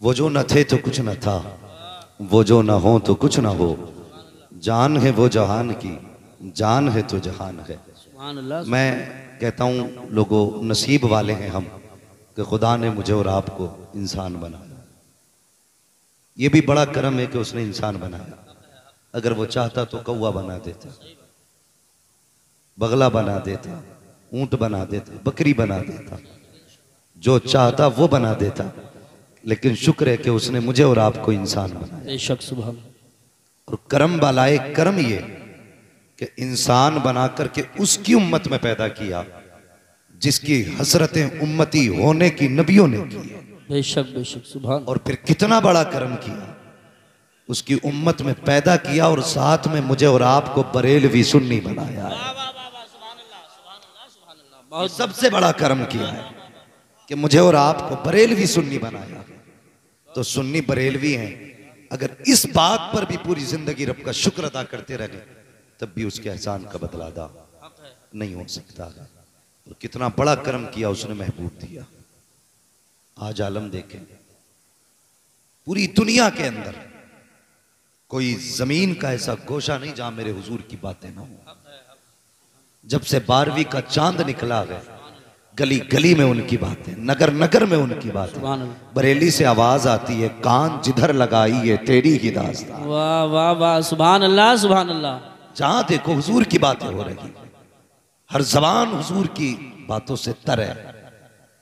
वो जो न थे तो कुछ न था, वो जो न हो तो कुछ न हो। जान है वो जहान की, जान है तो जहान है। मैं कहता हूँ लोगों, नसीब वाले हैं हम कि खुदा ने मुझे और आपको इंसान बनाया। ये भी बड़ा करम है कि उसने इंसान बनाया। अगर वो चाहता तो कौवा बना देता, बगला बना देता, ऊंट बना देता, बकरी बना देता, जो चाहता वो बना देता। लेकिन शुक्र है कि उसने मुझे और आपको इंसान बनाया। बेशक सुभान। और करम वालाए करम ये कि इंसान बना करके उसकी उम्मत में पैदा किया जिसकी हसरतें उम्मती होने की नबियों ने की है। बेशक बेशक सुभान। और फिर कितना बड़ा करम किया, उसकी उम्मत में पैदा किया और साथ में मुझे और आपको बरेलवी सुन्नी बनाया है। बहुत सबसे बड़ा करम किया है कि मुझे और आपको बरेलवी सुन्नी बनाया। तो सुन्नी बरेलवी हैं, अगर इस बात पर भी पूरी जिंदगी रब का शुक्र अदा करते रहे तब भी उसके एहसान का बदला अदा नहीं हो सकता है। तो कितना बड़ा करम किया उसने, महबूब दिया। आज आलम देखें, पूरी दुनिया के अंदर कोई जमीन का ऐसा गोशा नहीं जहां मेरे हुजूर की बातें ना हो। जब से 12वीं का चांद निकला है, गली गली में उनकी बातें, नगर नगर में उनकी बातें। बरेली से आवाज आती है, कान जिधर लगाई है तेरी ही दास्तान। वाह वाह वाह, सुभान अल्लाह सुभान अल्लाह। जहां देखो हुजूर की बातें हो रही, हर जबान हुजूर की बातों से तर है।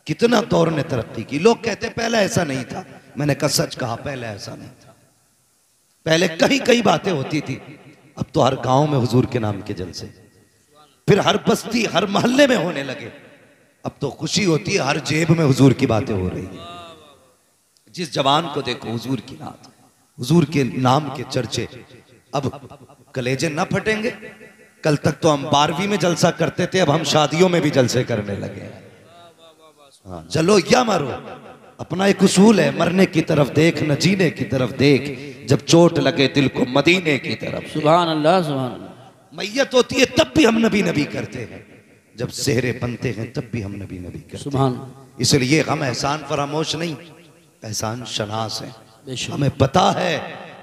कितना दौर ने तरक्की की। लोग कहते पहले ऐसा नहीं था, मैंने कहा सच कहा, पहले ऐसा नहीं था। पहले कहीं कहीं बातें होती थी, अब तो हर गांव में हुजूर के नाम के जलसे, फिर हर बस्ती हर मोहल्ले में होने लगे। अब तो खुशी होती है, हर जेब में हुजूर की बातें हो रही है। जिस जवान को देखो हुजूर की नात, हुजूर के नाम के चर्चे। अब कलेजे ना फटेंगे। कल तक तो हम 12वीं में जलसा करते थे, अब हम शादियों में भी जलसे करने लगे। हाँ, चलो या मरो, अपना एक उसूल है, मरने की तरफ देख न जीने की तरफ देख, जब चोट लगे दिल को मदीने की तरफ। सुभान अल्लाह सुभान अल्लाह। मैयत होती है तब भी हम नबी नबी करते हैं, जब सेहरे बनते हैं तब भी हम नबी नबी करते हैं। सुभान। इसलिए हम एहसान फरामोश नहीं, एहसान शनास है। बेशक हमें पता है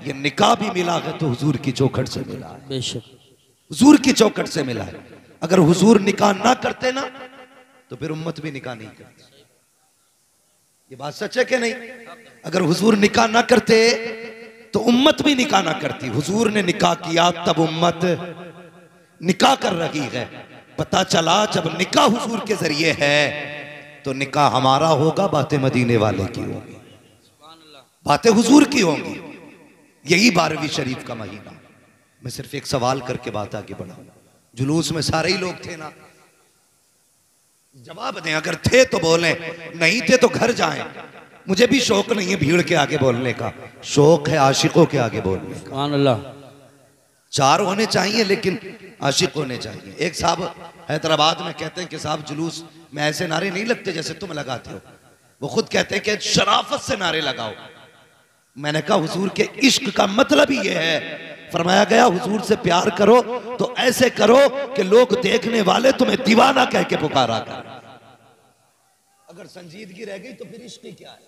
ये निकाह भी मिला है तो हुजूर की चौखट से मिला है, बेशक हुजूर की चौखट से मिला है। अगर हुजूर निकाह ना करते ना तो फिर उम्मत भी निकाह नहीं करती। ये बात सच है कि नहीं? अगर हुजूर निकाह ना करते तो उम्मत भी निकाह ना करती। हुजूर ने निकाह किया तब उम्मत निकाह कर रही है। पता चला जब निकाह हुजूर के जरिए है तो निकाह हमारा होगा, बातें मदीने वाले की होगी, बातें हुजूर की होंगी। यही 12वीं शरीफ का महीना। मैं सिर्फ एक सवाल करके बात आगे बढ़ाऊं। जुलूस में सारे ही लोग थे ना? जवाब दें, अगर थे तो बोलें, नहीं थे तो घर जाएं। मुझे भी शौक नहीं है भीड़ के आगे बोलने का, शौक है आशिकों के आगे बोलने का। सुभान अल्लाह। 4 होने चाहिए लेकिन आशिक होने चाहिए। एक साहब हैदराबाद में कहते हैं कि साहब जुलूस में ऐसे नारे नहीं लगते जैसे तुम लगाते हो। वो खुद कहते हैं कि शराफत से नारे लगाओ। मैंने कहा हुजूर के इश्क का मतलब ही ये है, फरमाया गया हुजूर से प्यार करो तो ऐसे करो कि लोग देखने वाले तुम्हें दीवाना कह के पुकारा कर। अगर संजीदगी रह गई तो फिर इश्क ही क्या है?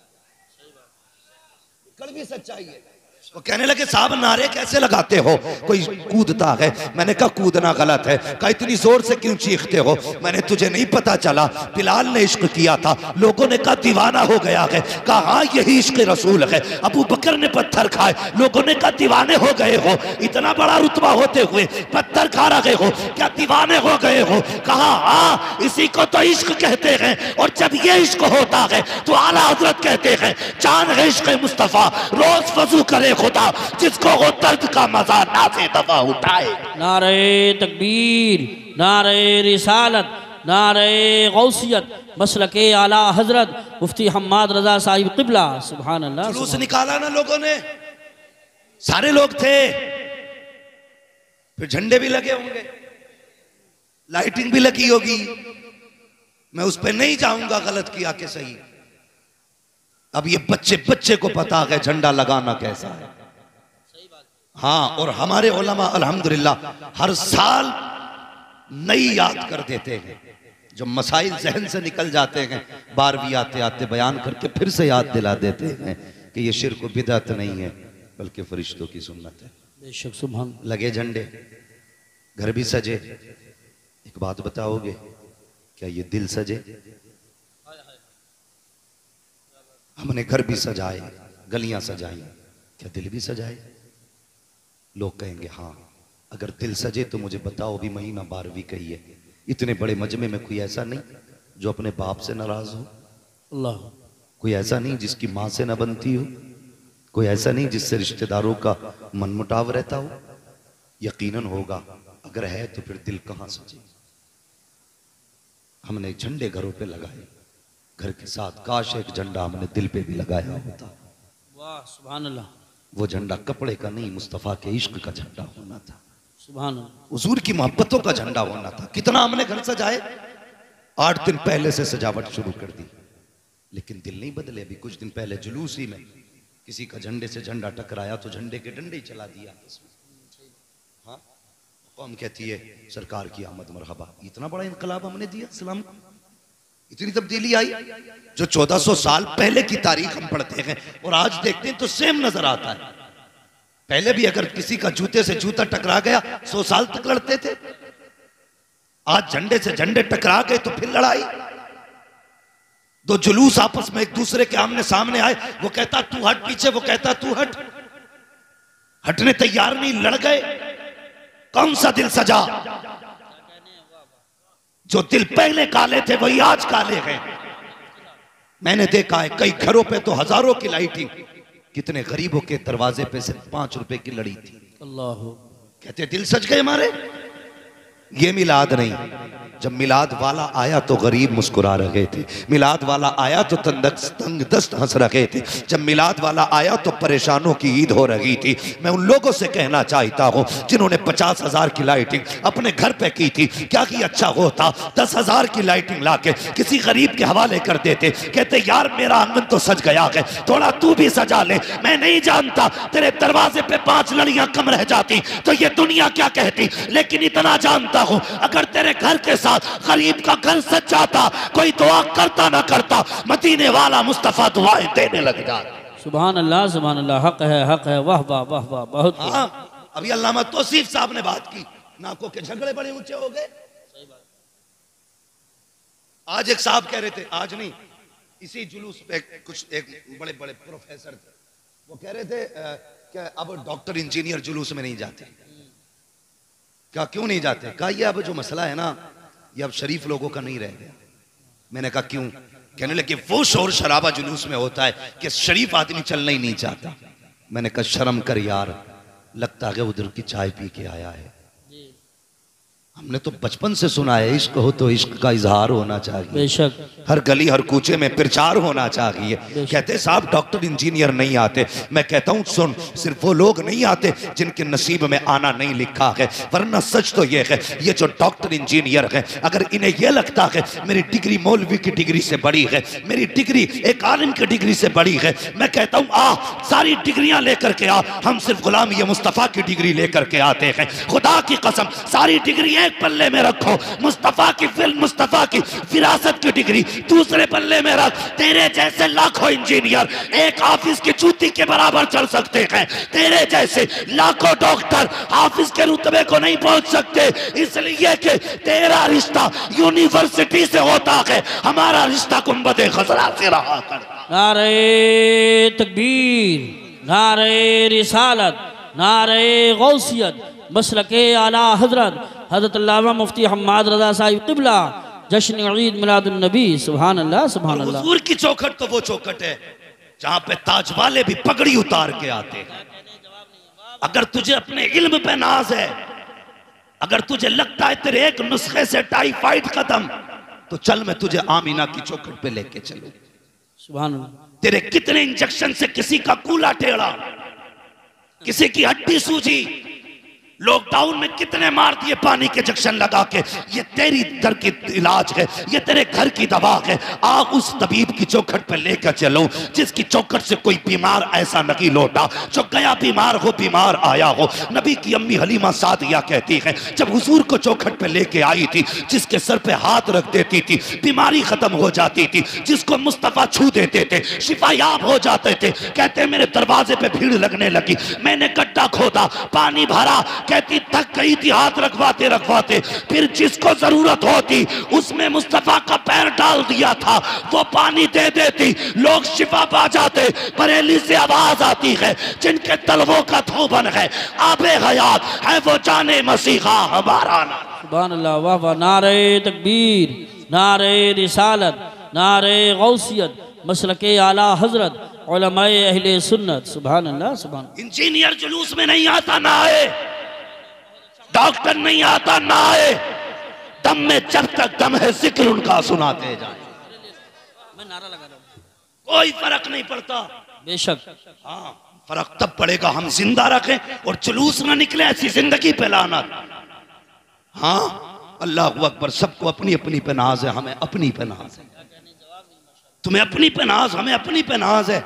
कड़वी सच्चाई है। वो कहने लगे साहब नारे कैसे लगाते हो, कोई कूदता है। मैंने कहा कूदना गलत है। कहा इतनी जोर से क्यों चीखते हो? मैंने तुझे नहीं पता चला बिलाल ने इश्क किया था, लोगों ने कहा दीवाना हो गया है। कहा हाँ यही इश्क रसूल है। अबू बकर ने पत्थर खाए, लोगों ने कहा दीवाने हो गए हो। इतना बड़ा रुतबा होते हुए पत्थर खा रहे हो, क्या दीवाने हो गए हो? कहा हाँ इसी को तो इश्क कहते हैं, और जब ये इश्क होता है तो आला हजरत कहते हैं चांद है इश्क मुस्तफा, रोज वजू करे खुदा, जिसको वो दर्द का मजा ना से दवा उठाए। नारे तकबीर, नारे रिसालत, नारे गौसियत, मसलके आला हजरत मुफ्ती हम्माद रजा साहिब क़िबला। सुभान अल्लाह। जुलूस निकाला ना लोगों ने, सारे लोग थे, फिर झंडे भी लगे होंगे, लाइटिंग भी लगी होगी। मैं उस पर नहीं जाऊंगा, गलत किया कि सही। अब ये बच्चे बच्चे को पता है झंडा लगाना कैसा है। हाँ, और हमारे उलमा अल्हम्दुलिल्लाह हर साल नई याद कर देते हैं। जो मसाइल जहन से निकल जाते हैं 12वीं आते आते बयान करके फिर से याद दिला देते हैं कि ये शिर्क व बिदअत नहीं है बल्कि फरिश्तों की सुन्नत है। बेशक सुभान। लगे झंडे, घर भी सजे। एक बात बताओगे, क्या ये दिल सजे? हमने घर भी सजाए, गलियां सजाई, क्या दिल भी सजाए? लोग कहेंगे हाँ। अगर दिल सजे तो मुझे बताओ, भी महीना 12वीं का ही है, इतने बड़े मजमे में कोई ऐसा नहीं जो अपने बाप से नाराज हो? अल्लाह। कोई ऐसा नहीं जिसकी माँ से न बनती हो? कोई ऐसा नहीं जिससे रिश्तेदारों का मनमुटाव रहता हो? यकीनन होगा। अगर है तो फिर दिल कहां सजे? हमने झंडे घरों पे लगाए, घर के साथ काश एक झंडा हमने दिल पे भी लगाया होता। वाह सुभान अल्लाह। वो झंडा कपड़े का नहीं, मुस्तफा के इश्क का झंडा होना था, सुभान अल्लाह। हुजूर की मोहब्बतों का झंडा होना था। कितना हमने घर सजाए, 8 दिन पहले से सजावट शुरू कर दी, लेकिन दिल नहीं बदले। अभी कुछ दिन पहले जुलूस ही में किसी का झंडे से झंडा टकराया तो झंडे के डंडे ही चला दिया। हाँ, कौम कहती है सरकार की आमद मरहबा। इतना बड़ा इनकलाब हमने दिया इस्लाम को, इतनी तब्दीली आई। जो 1400 साल पहले की तारीख हम पढ़ते हैं और आज देखते हैं तो सेम नजर आता है। पहले भी अगर किसी का जूते से जूता टकरा गया 100 साल तक लड़ते थे। आज झंडे से झंडे टकरा गए तो फिर लड़ाई। दो जुलूस आपस में एक दूसरे के आमने सामने आए, वो कहता तू हट पीछे, वो कहता तू हट। हटने तैयार नहीं, लड़ गए। कौन सा दिल सजा? जो दिल पहले काले थे वही आज काले हैं। मैंने देखा है कई घरों पे तो हजारों की लाइटिंग, कितने गरीबों के दरवाजे पे सिर्फ 5 रुपए की लड़ी थी। अल्लाह। कहते दिल सज गए हमारे। ये मिलाद नहीं। जब मिलाद वाला आया तो गरीब मुस्कुरा रहे थे, मिलाद वाला आया तो तंग दस्त हंस रहे थे, जब मिलाद वाला आया तो परेशानों की ईद हो रही थी। मैं उन लोगों से कहना चाहता हूँ जिन्होंने 50,000 की लाइटिंग अपने घर पे की थी, क्या कि अच्छा होता 10,000 की लाइटिंग लाके किसी गरीब के हवाले कर देते। कहते यार मेरा आंगन तो सज गया है, थोड़ा तू भी सजा ले। मैं नहीं जानता तेरे दरवाजे पे 5 लड़ियां कम रह जाती तो ये दुनिया क्या कहती, लेकिन इतना जानता हूं अगर तेरे घर के साथ गरीब का घर सज जाता, कोई दुआ करता ना करता, मदीने वाला मुस्तफा दुआएं देने लग जाता। सुभान अल्लाह सुभान अल्लाह। हक है हक है। वाह वाह वाह वाह। बहुत। हाँ, अभी अल्लामा तौसीफ साहब ने बात की, नाकों के झगड़े बड़े ऊंचे हो गए। आज एक साहब कह रहे थे, आज नहीं इसी जुलूस पे कुछ एक बड़े बड़े प्रोफेसर थे, वो कह रहे थे कि अब डॉक्टर इंजीनियर जुलूस में नहीं जाते। क्या क्यों नहीं जाते? कहा ये अब जो मसला है ना, ये अब शरीफ लोगों का नहीं रह गया। मैंने कहा क्यों? कहने लगे वो शोर शराबा जुलूस में होता है कि शरीफ आदमी चलना ही नहीं चाहता। मैंने कहा शर्म कर यार, लगता है उधर की चाय पी के आया है। हमने तो बचपन से सुना है इश्क हो तो इश्क का इजहार होना चाहिए, बेशक हर गली हर कूचे में प्रचार होना चाहिए। कहते साहब डॉक्टर इंजीनियर नहीं आते। मैं कहता हूँ सुन, सिर्फ वो लोग नहीं आते जिनके नसीब में आना नहीं लिखा है, वरना सच तो ये है ये जो डॉक्टर इंजीनियर है, अगर इन्हें यह लगता है मेरी डिग्री मौलवी की डिग्री से बड़ी है, मेरी डिग्री एक आलिम की डिग्री से बड़ी है, मैं कहता हूँ आ सारी डिग्रियां लेकर के आ, हम सिर्फ गुलामी मुस्तफा की डिग्री लेकर के आते हैं। खुदा की कसम सारी डिग्री एक पल्ले में रखो, मुस्तफा की फिल्म मुस्तफा की विरासत की डिग्री दूसरे पल्ले में रख। तेरे जैसे लाखों इंजीनियर एक ऑफिस की जूती के बराबर चल सकते हैं, तेरे जैसे लाखों डॉक्टर ऑफिस के रुतबे को नहीं पहुंच सकते, इसलिए कि तेरा रिश्ता यूनिवर्सिटी से होता है, हमारा रिश्ता गुंबद खजरा से रहा करता। नारे तकबीर, नारे रिसालत, नारे गौसियत, मसलके आला हजरत हजरत अल्लामा मुफ्ती हम्माद रजा साहिब क़िबला, जश्न ईद मिलादुन नबी। सुभान अल्लाह सुभान अल्लाह। हुजूर की चौखट तो वो चौखट है जहां पे ताज वाले भी पगड़ी उतार के आते हैं। अगर तुझे अपने इल्म पे नाज है, अगर तुझे लगता है तेरे एक नुस्खे से टाइफाइड खत्म, तो चल मैं तुझे आमीना की चौखट पे लेके चलूं। सुभान अल्लाह। तेरे कितने इंजेक्शन से किसी का कूला टेढ़ा, किसी की हड्डी सूजी, लॉकडाउन में कितने मार दिए पानी के जंक्शन लगा के। ये तेरी दर की इलाज है, ये तेरे घर की दवा है। आ उस तबीब की चौखट पे लेकर चलो जिसकी चौखट से कोई बीमार ऐसा नहीं लौटा जो गया बीमार हो बीमार आया हो। नबी की अम्मी हलीमा सादिया कहती है जब हुजूर को चौखट पे लेके आई थी, जिसके सर पे हाथ रख देती थी बीमारी खत्म हो जाती थी, जिसको मुस्तफा छू देते थे शिफायाब हो जाते थे। कहते मेरे दरवाजे पे भीड़ लगने लगी, मैंने गड्ढा खोदा, पानी भरा, कहती थक गई थी हाथ रखवाते रखवाते, फिर जिसको जरूरत होती उसमें मुस्तफा का पैर डाल दिया था, वो पानी दे देती, लोग शिफा पा जाते। बरेली से आवाज आती है जिनके तलवों का धोबन है आबे हयात है वो जाने मसीहा हमारा नाम। सुभान अल्लाह, वाह वाह। नारे तकबीर, नारे रिसालत, नारे गौसियत, मसलके आला हजरत, उलमाए अहले सुन्नत। सुभान अल्लाह, सुभान। इंजीनियर जुलूस में नहीं आता ना आए, डॉक्टर नहीं आता ना आए, दम में जब तक दम है जिक्र उनका सुनाते जाए। मैं नारा लगा रहा हूं, कोई फर्क नहीं पड़ता। बेशक हाँ, फर्क तब पड़ेगा हम जिंदा रखें और जुलूस ना निकले ऐसी जिंदगी पे लाना। हाँ, अल्लाह अकबर। सबको अपनी अपनी पे नाज है, हमें अपनी पे नाज है। तुम्हें अपनी पे नाज, हमें अपनी पे नाज है।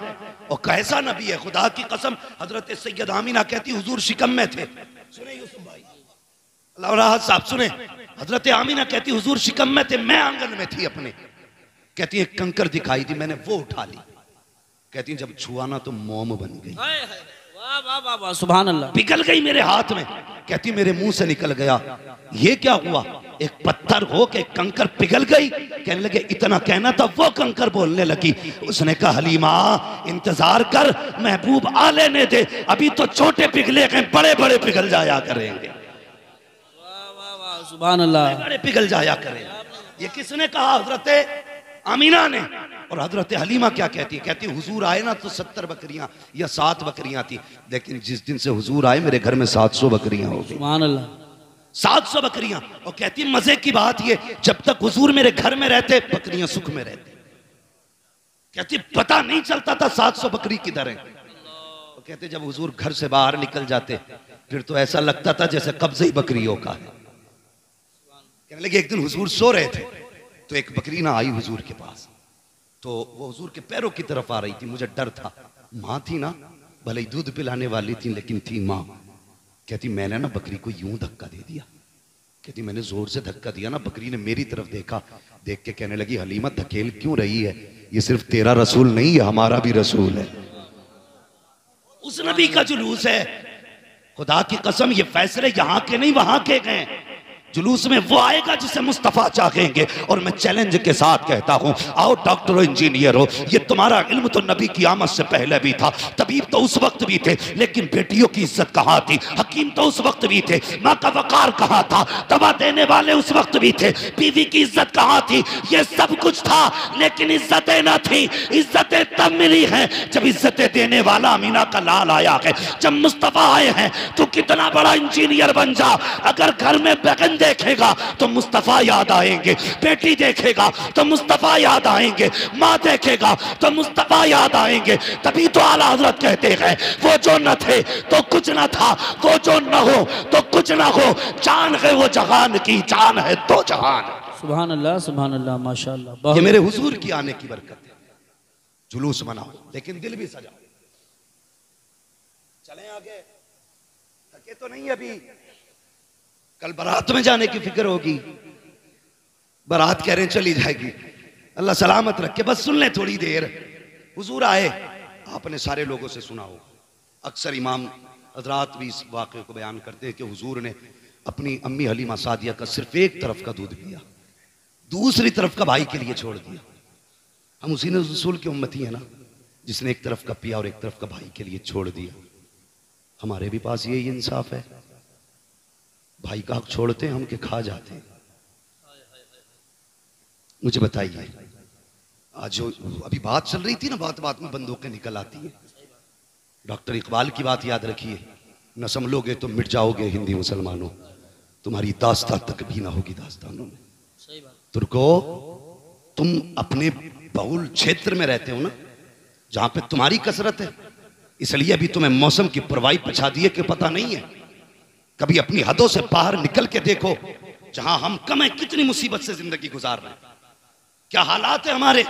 और कैसा नबी है, खुदा की कसम। हजरत सैयद आमीना कहती हुजूर शिकम में थे। सुने यूसुफ भाई, अल्लाह राहत साहब सुने। हजरत आमीना कहती हुजूर शिकम में थे, मैं आंगन में थी अपने। कहती एक कंकर दिखाई थी, मैंने वो उठा ली। कहती जब छुआ ना तो मोम बन गई। वाह वाह वाह वाह, सुभान अल्लाह। पिघल गई मेरे हाथ में। कहती मेरे मुंह से निकल गया। ये क्या हुआ? एक पत्थर हो के कंकर पिघल गई। कहने लगे इतना कहना था, वो कंकर बोलने लगी। उसने कहा हलीमा इंतजार कर, महबूब आ लेने दे, अभी तो छोटे पिघले गए, बड़े बड़े पिघल जाया करेंगे। वाह वाह वाह, सुभान अल्लाह। बड़े पिघल जाया करेंगे। ये किसने कहा? हजरत आमीना ने। और हजरत हलीमा क्या कहती है? कहती हुजूर आए ना तो 70 बकरियां या 7 बकरियां थी, लेकिन जिस दिन से हुजूर आए मेरे घर में 700 बकरियां हो गई। सुभान अल्लाह, 700 बकरियां। और कहती मजे की बात ये, जब तक हुजूर मेरे घर में रहते बकरियां सुख में रहती। कहती पता नहीं चलता था 700 बकरी किधर है। तो कहते जब हुजूर घर से बाहर निकल जाते फिर तो ऐसा लगता था जैसे कब्जे ही बकरियों का है। कहने लगे एक दिन हुजूर सो रहे थे तो एक बकरी ना आई हुजूर के पास, तो वो हुजूर के पैरों की तरफ आ रही थी। मुझे डर था, माँ थी ना, भले ही दूध पिलाने वाली थी लेकिन थी माँ। कहती मैंने ना बकरी को यूं धक्का दे दिया। कहती मैंने जोर से धक्का दिया ना, बकरी ने मेरी तरफ देखा, देख के कहने लगी हलीमा धकेल क्यों रही है, ये सिर्फ तेरा रसूल नहीं है हमारा भी रसूल है। उस नबी का जुलूस है। खुदा की कसम ये फैसले यहाँ के नहीं वहां के गए। जुलूस में वो आएगा जिसे मुस्तफा चाहेंगे। और मैं चैलेंज के साथ कहता हूं, आओ डॉक्टर हो, इंजीनियर हो, ये तुम्हारा इल्म तो नबी की आमद से पहले भी था, तबीब तो उस वक्त भी थे, लेकिन बेटियों की इज्जत कहाँ थी? हकीम तो उस वक्त भी थे, माँ का वकार कहाँ था? दवा देने वाले उस वक्त भी थे, बीवी की इज्जत कहाँ थी? ये सब कुछ था लेकिन इज्जतें न थी। इज्जतें तब मिली हैं जब इज्जतें देने वाला अमीना का लाल आया है। जब मुस्तफा आए हैं तो कितना बड़ा इंजीनियर बन जा, अगर घर में बगन देखेगा तो मुस्तफा याद आएंगे, बेटी देखेगा तो मुस्तफा याद आएंगे, माँ देखेगा तो मुस्तफा याद आएंगे। तभी तो आला हजरत कहते हैं वो जो न थे तो कुछ न था, वो जो न हो तो कुछ न हो, जान है वो जहान की, जान है तो जहान। सुभान अल्लाह, सुभान अल्लाह, माशाअल्लाह। ये मेरे हुजूर की आने की बरकत है। जुलूस मनाओ लेकिन दिल भी सजाओ। चलें आगे, थके तो नहीं अभी? कल बारात में जाने की फिक्र होगी। बारात कह रहे हैं चली जाएगी, अल्लाह सलामत रखे। बस सुन ले थोड़ी देर। हुजूर आए, आपने सारे लोगों से सुना हो, अक्सर इमाम हजरात भी इस वाक़े को बयान करते हैं कि हुजूर ने अपनी अम्मी हलीमा सादिया का सिर्फ एक तरफ का दूध पिया, दूसरी तरफ का भाई के लिए छोड़ दिया। हम उसी ने रसूल की उम्मती है ना, जिसने एक तरफ का पिया और एक तरफ का भाई के लिए छोड़ दिया। हमारे भी पास यही इंसाफ है। भाई का हक छोड़ते हैं हम के खा जाते हैं। मुझे बताइए, आज जो अभी बात चल रही थी ना, बात बात में बंदूकें निकल आती हैं। डॉक्टर इकबाल की बात याद रखिए, न संभलोगे तो मिट जाओगे हिंदी मुसलमानों, तुम्हारी दास्तां तक भी ना होगी दास्तानों में। तुर्को, तुम अपने बहुल क्षेत्र में रहते हो ना, जहां पे तुम्हारी कसरत है, इसलिए अभी तुम्हें मौसम की परवाही पछा दिए कि पता नहीं है। कभी अपनी हदों से बाहर निकल के देखो, जहां हम कम है कितनी मुसीबत से जिंदगी गुजार रहे हैं, क्या हालात है हमारे।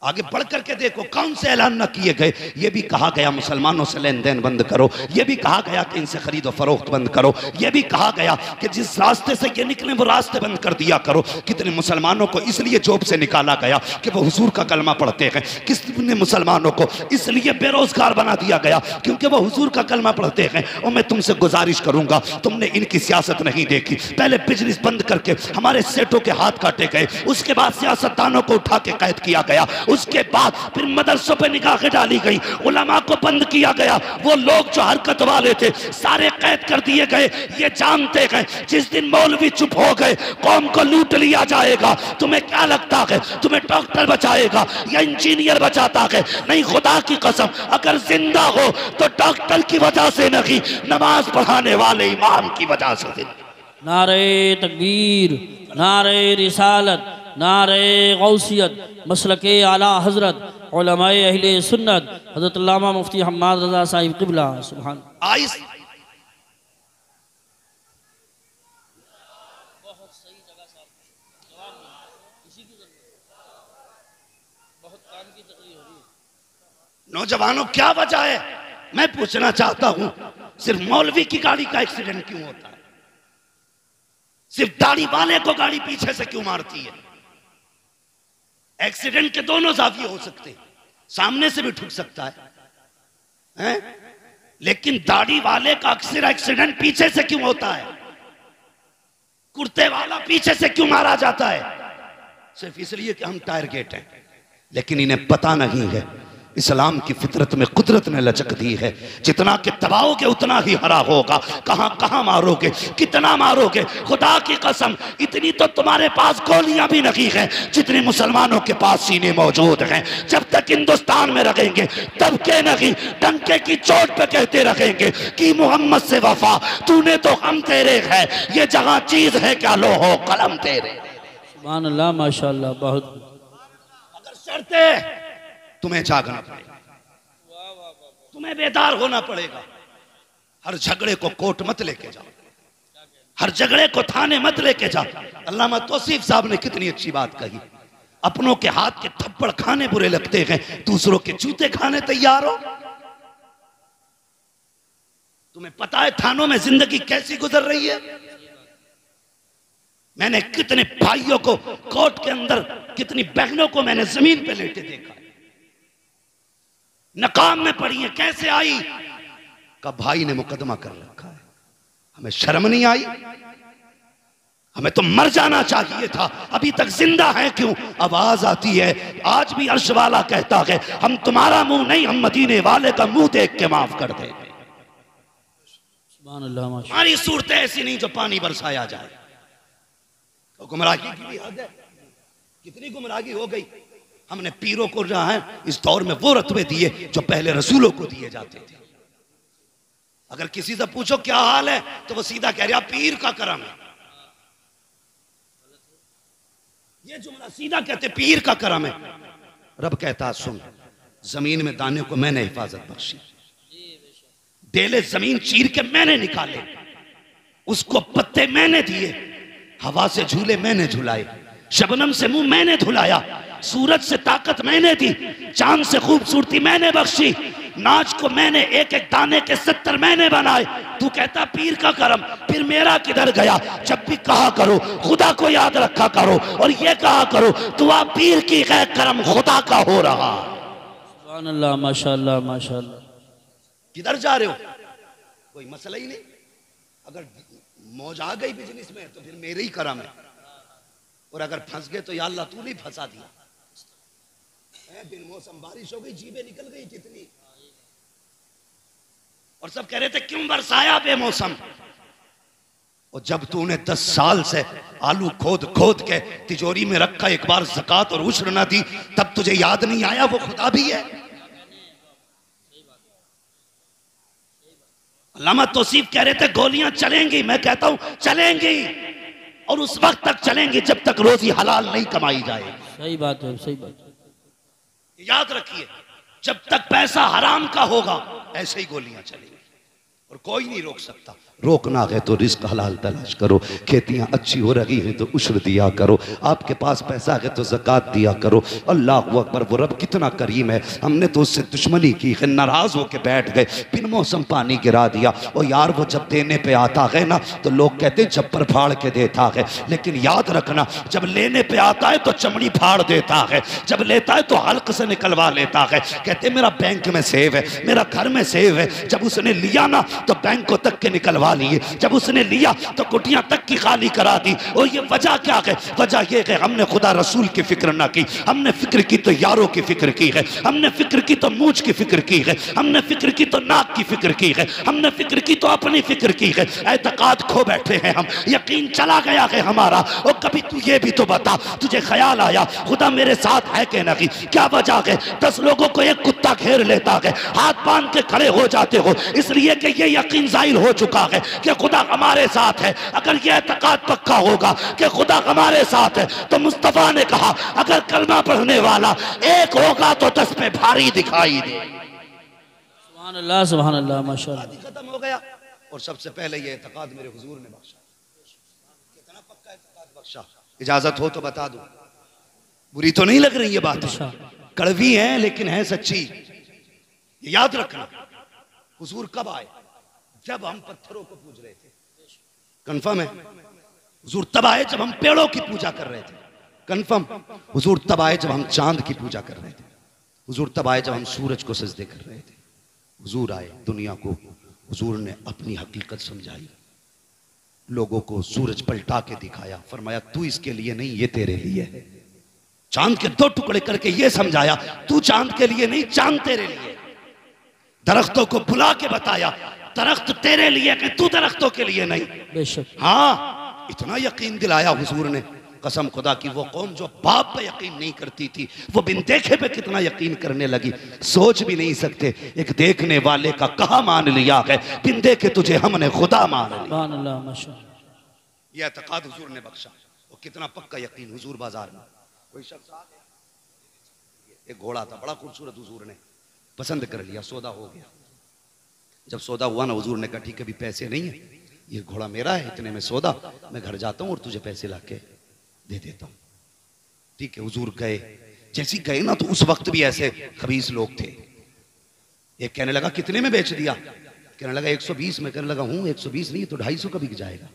आगे बढ़ करके देखो, कौन से ऐलान न किए गए। ये भी कहा गया मुसलमानों से लेन देन बंद करो, ये भी कहा गया कि इनसे खरीदो फरोख्त बंद करो, ये भी कहा गया कि जिस रास्ते से ये निकले वो रास्ते बंद कर दिया करो। कितने मुसलमानों को इसलिए जॉब से निकाला गया कि वो हुजूर का कलमा पढ़ते हैं। कितने मुसलमानों को इसलिए बेरोजगार बना दिया गया क्योंकि वो हुजूर का कलमा पढ़ते हैं। और मैं तुमसे गुजारिश करूंगा, तुमने इनकी सियासत नहीं देखी। पहले बिजनेस बंद करके हमारे सेठों के हाथ काटे गए, उसके बाद सियासतदानों को उठा के कैद किया गया, उसके बाद फिर मदरसों पे निगाहें डाली गई, उलमा को बंद किया गया। वो लोग जो हरकत वाले थे सारे कैद कर दिए गए। ये जानते हैं जिस दिन मौलवी चुप हो गए कौम को लूट लिया जाएगा। तुम्हें क्या लगता है तुम्हें डॉक्टर बचाएगा या इंजीनियर बचाता है? नहीं, खुदा की कसम, अगर जिंदा हो तो डॉक्टर की वजह से नहीं, नमाज पढ़ाने वाले इमाम की वजह से। नारे तकबीर, नारे रिसालत, नारे गौसियत, मसलके आला हजरत उलमाए अहले सुन्नत हज़रत अल्लामा मुफ्ती हम्माद रज़ा साहिब क़िबला। सुभान। आइस नौजवानों, क्या वजह है? मैं पूछना चाहता हूं, सिर्फ मौलवी की गाड़ी का एक्सीडेंट क्यों होता है? सिर्फ दाढ़ी वाले को गाड़ी पीछे से क्यों मारती है? एक्सीडेंट के दोनों जाविये हो सकते हैं, सामने से भी ठुक सकता है? लेकिन दाढ़ी वाले का अक्सर एक्सीडेंट पीछे से क्यों होता है? कुर्ते वाला पीछे से क्यों मारा जाता है? सिर्फ इसलिए कि हम टायर गेट हैं। लेकिन इन्हें पता नहीं है इस्लाम की फितरत में कुदरत ने लचक दी है, जितना कि दबाओगे उतना ही हरा होगा। कहां कहां मारोगे, कितना मारोगे? खुदा की कसम, इतनी तो तुम्हारे पास गोलियां भी नहीं हैं जितनी मुसलमानों के पास सीने मौजूद हैं। जब तक हिंदुस्तान में रहेंगे तब के नहीं, डंके की चोट पे कहते रहेंगे कि मोहम्मद से वफा, तूने तो हम तेरे है, ये जहां चीज है क्या लो हो कलम तेरे। सुभान अल्लाह, माशाअल्लाह। बहुत अगर शर्ते तुम्हें जागना पड़ेगा, तुम्हें बेदार होना पड़ेगा। हर झगड़े को कोर्ट मत लेके जाओ, हर झगड़े को थाने मत लेके जाओ। अल्लामा तौसीफ साहब ने कितनी अच्छी बात कही, अपनों के हाथ के थप्पड़ खाने बुरे लगते हैं, दूसरों के जूते खाने तैयार हो। तुम्हें पता है थानों में जिंदगी कैसी गुजर रही है? मैंने कितने भाइयों को कोर्ट के अंदर, कितनी बहनों को मैंने जमीन पे लेटे देखा, नकाम में पड़ी है। कैसे आई? का भाई ने मुकदमा कर रखा है। हमें शर्म नहीं आई? हमें तो मर जाना चाहिए था, अभी तक जिंदा है क्यों? आवाज आती है, आज भी अर्श वाला कहता है हम तुम्हारा मुंह नहीं, हम मदीने वाले का मुंह देख के माफ कर देंगे। हमारी सूरतें ऐसी नहीं जो पानी बरसाया जाए। तो गुमराही की भी हद है, कितनी गुमराही हो गई। हमने पीरों को जो है इस दौर में वो रत्बे दिए जो पहले रसूलों को दिए जाते थे। अगर किसी से पूछो क्या हाल है तो वो सीधा कह रहा पीर का करम है। ये जुमला सीधा कहते पीर का करम है। रब कहता सुन, जमीन में दाने को मैंने हिफाजत बख्शी, डेले जमीन चीर के मैंने निकाले, उसको पत्ते मैंने दिए, हवा से झूले मैंने झुलाए, शबनम से मुंह मैंने धुलाया, सूरज से ताकत मैंने दी, चांद से खूबसूरती मैंने बख्शी, नाच को मैंने एक एक दाने के 70 मैंने बनाए। तू कहता पीर का करम, फिर मेरा किधर गया? जब भी कहा करो खुदा को याद रखा करो, और ये कहा करो दुआ पीर की है, करम खुदा का हो रहा। सुभान अल्लाह, माशाअल्लाह माशाअल्लाह। किधर जा रहे हो? कोई मसला ही नहीं। अगर मौज आ गई बिजनेस में तो फिर मेरे ही करम है, और अगर फंस गए तो या अल्लाह तू नहीं फंसा दिया। बिन मौसम बारिश हो गई, जीबे निकल गई कितनी, और सब कह रहे थे क्यों बरसाया बेमौसम। और जब तूने 10 साल से आलू खोद खोद के तिजोरी में रखा, एक बार ज़कात और उश्र ना दी, तब तुझे याद नहीं आया वो खुदा भी है। अल्लामा तौसीफ कह रहे थे गोलियां चलेंगी, मैं कहता हूं चलेंगी, और उस वक्त तक चलेंगी जब तक रोजी हलाल नहीं कमाई जाए। सही बात है, सही बात है। याद रखिए, जब तक पैसा हराम का होगा ऐसे ही गोलियां चलेंगी। और कोई नहीं रोक सकता। रोकना है तो रिस्क हलाल तलाश करो, खेतियां अच्छी हो रही हैं तो उश्र दिया करो, आपके पास पैसा है तो ज़कात दिया करो। अल्लाह अकबर, वो रब कितना करीम है। हमने तो उससे दुश्मनी की है, नाराज होकर बैठ गए, बिन मौसम पानी गिरा दिया। और यार वो जब देने पे आता है ना तो लोग कहते हैं जब्बर फाड़ के देता है, लेकिन याद रखना जब लेने पे आता है तो चमड़ी फाड़ देता है, जब लेता है तो हल्क से निकलवा लेता है। कहते मेरा बैंक में सेव है, मेरा घर में सेव है। जब उसने लिया ना तो बैंक को तक के निकलवा लिए, जब उसने लिया तो कुटियां तक की खाली करा दी। और ये वजह क्या है? वजह ये है हमने खुदा रसूल की फिक्र ना की, हमने फिक्र की तो यारों की फिक्र की है, हमने फिक्र की तो मूछ की फिक्र की है, हमने फिक्र की तो नाक की फिक्र की है, हमने फिक्र की तो अपनी फिक्र की है। एतकाद खो बैठे हैं हम, यकीन चला गया है हमारा। और कभी तू ये भी तो बता, तुझे ख्याल आया खुदा मेरे साथ है कि नहीं? क्या वजह है 10 लोगों को एक कुत्ता घेर लेता है, हाथ बांध के खड़े हो जाते हो, इसलिए कि ये यकीन जाहिर हो चुका है कि खुदा हमारे साथ है। अगर यह एतकाद पक्का होगा कि खुदा हमारे साथ है तो मुस्तफा ने कहा अगर कलमा पढ़ने वाला एक होगा तो 10 पे भारी दिखाई दे। सुभान अल्लाह, सुभान अल्लाह, माशाअल्लाह। खत्म हो गया। और सबसे पहले ये एतकाद मेरे हुजूर ने बख्शा। कितना पक्का एतकाद बख्शा? इजाजत हो तो बता दो, बुरी तो नहीं लग रही ये बात? कड़वी है लेकिन है सच्ची। याद रखना हुजूर कब आए? जब हम पत्थरों को पूज रहे थे। कंफर्म है? हुजूर तब आए जब हम पेड़ों की पूजा कर रहे थे। कंफर्म? हुजूर तब आए जब हम चांद की पूजा कर रहे थे। हुजूर तब आए जब हम सूरज को सजदे कर रहे थे। हुजूर आए दुनिया को, हुजूर ने अपनी हकीकत समझाई, लोगों को सूरज पलटा के दिखाया, फरमाया तू इसके लिए नहीं, ये तेरे लिए है। चांद के 2 टुकड़े करके ये समझाया तू चांद के लिए नहीं, चांद तेरे लिए। दरख्तों को बुला के बताया दरख्त तेरे लिए कि तू दरख्तों के लिए नहीं। बेशक। हाँ, इतना यकीन दिलाया हुजूर ने, कसम खुदा की वो कौम जो बाप पे यकीन नहीं करती थी वो बिन देखे पे कितना यकीन करने लगी। सोच भी नहीं सकते एक देखने वाले का कहा मान लिया है, बिन देखे तुझे हमने खुदा मान लिया। यह एतकाद हुजूर ने बख्शा। और कितना पक्का यकीन। हुजूर बाजार में कोई शख्स आ गया, एक घोड़ा था बड़ा खूबसूरत, हुजूर ने पसंद कर लिया, सौदा हो गया। जब सौदा हुआ ना हुजूर ने कहा ठीक है अभी पैसे नहीं है, ये घोड़ा मेरा है, इतने में सौदा, मैं घर जाता हूँ और तुझे पैसे लाके दे देता हूँ। ठीक है, हुजूर गए। जैसे ही गए ना तो उस वक्त भी ऐसे खबीस लोग थे। एक कहने लगा कितने में बेच दिया? कहने लगा 120 में। कहने लगा हूँ 120 नहीं तो 250 का बिक जाएगा।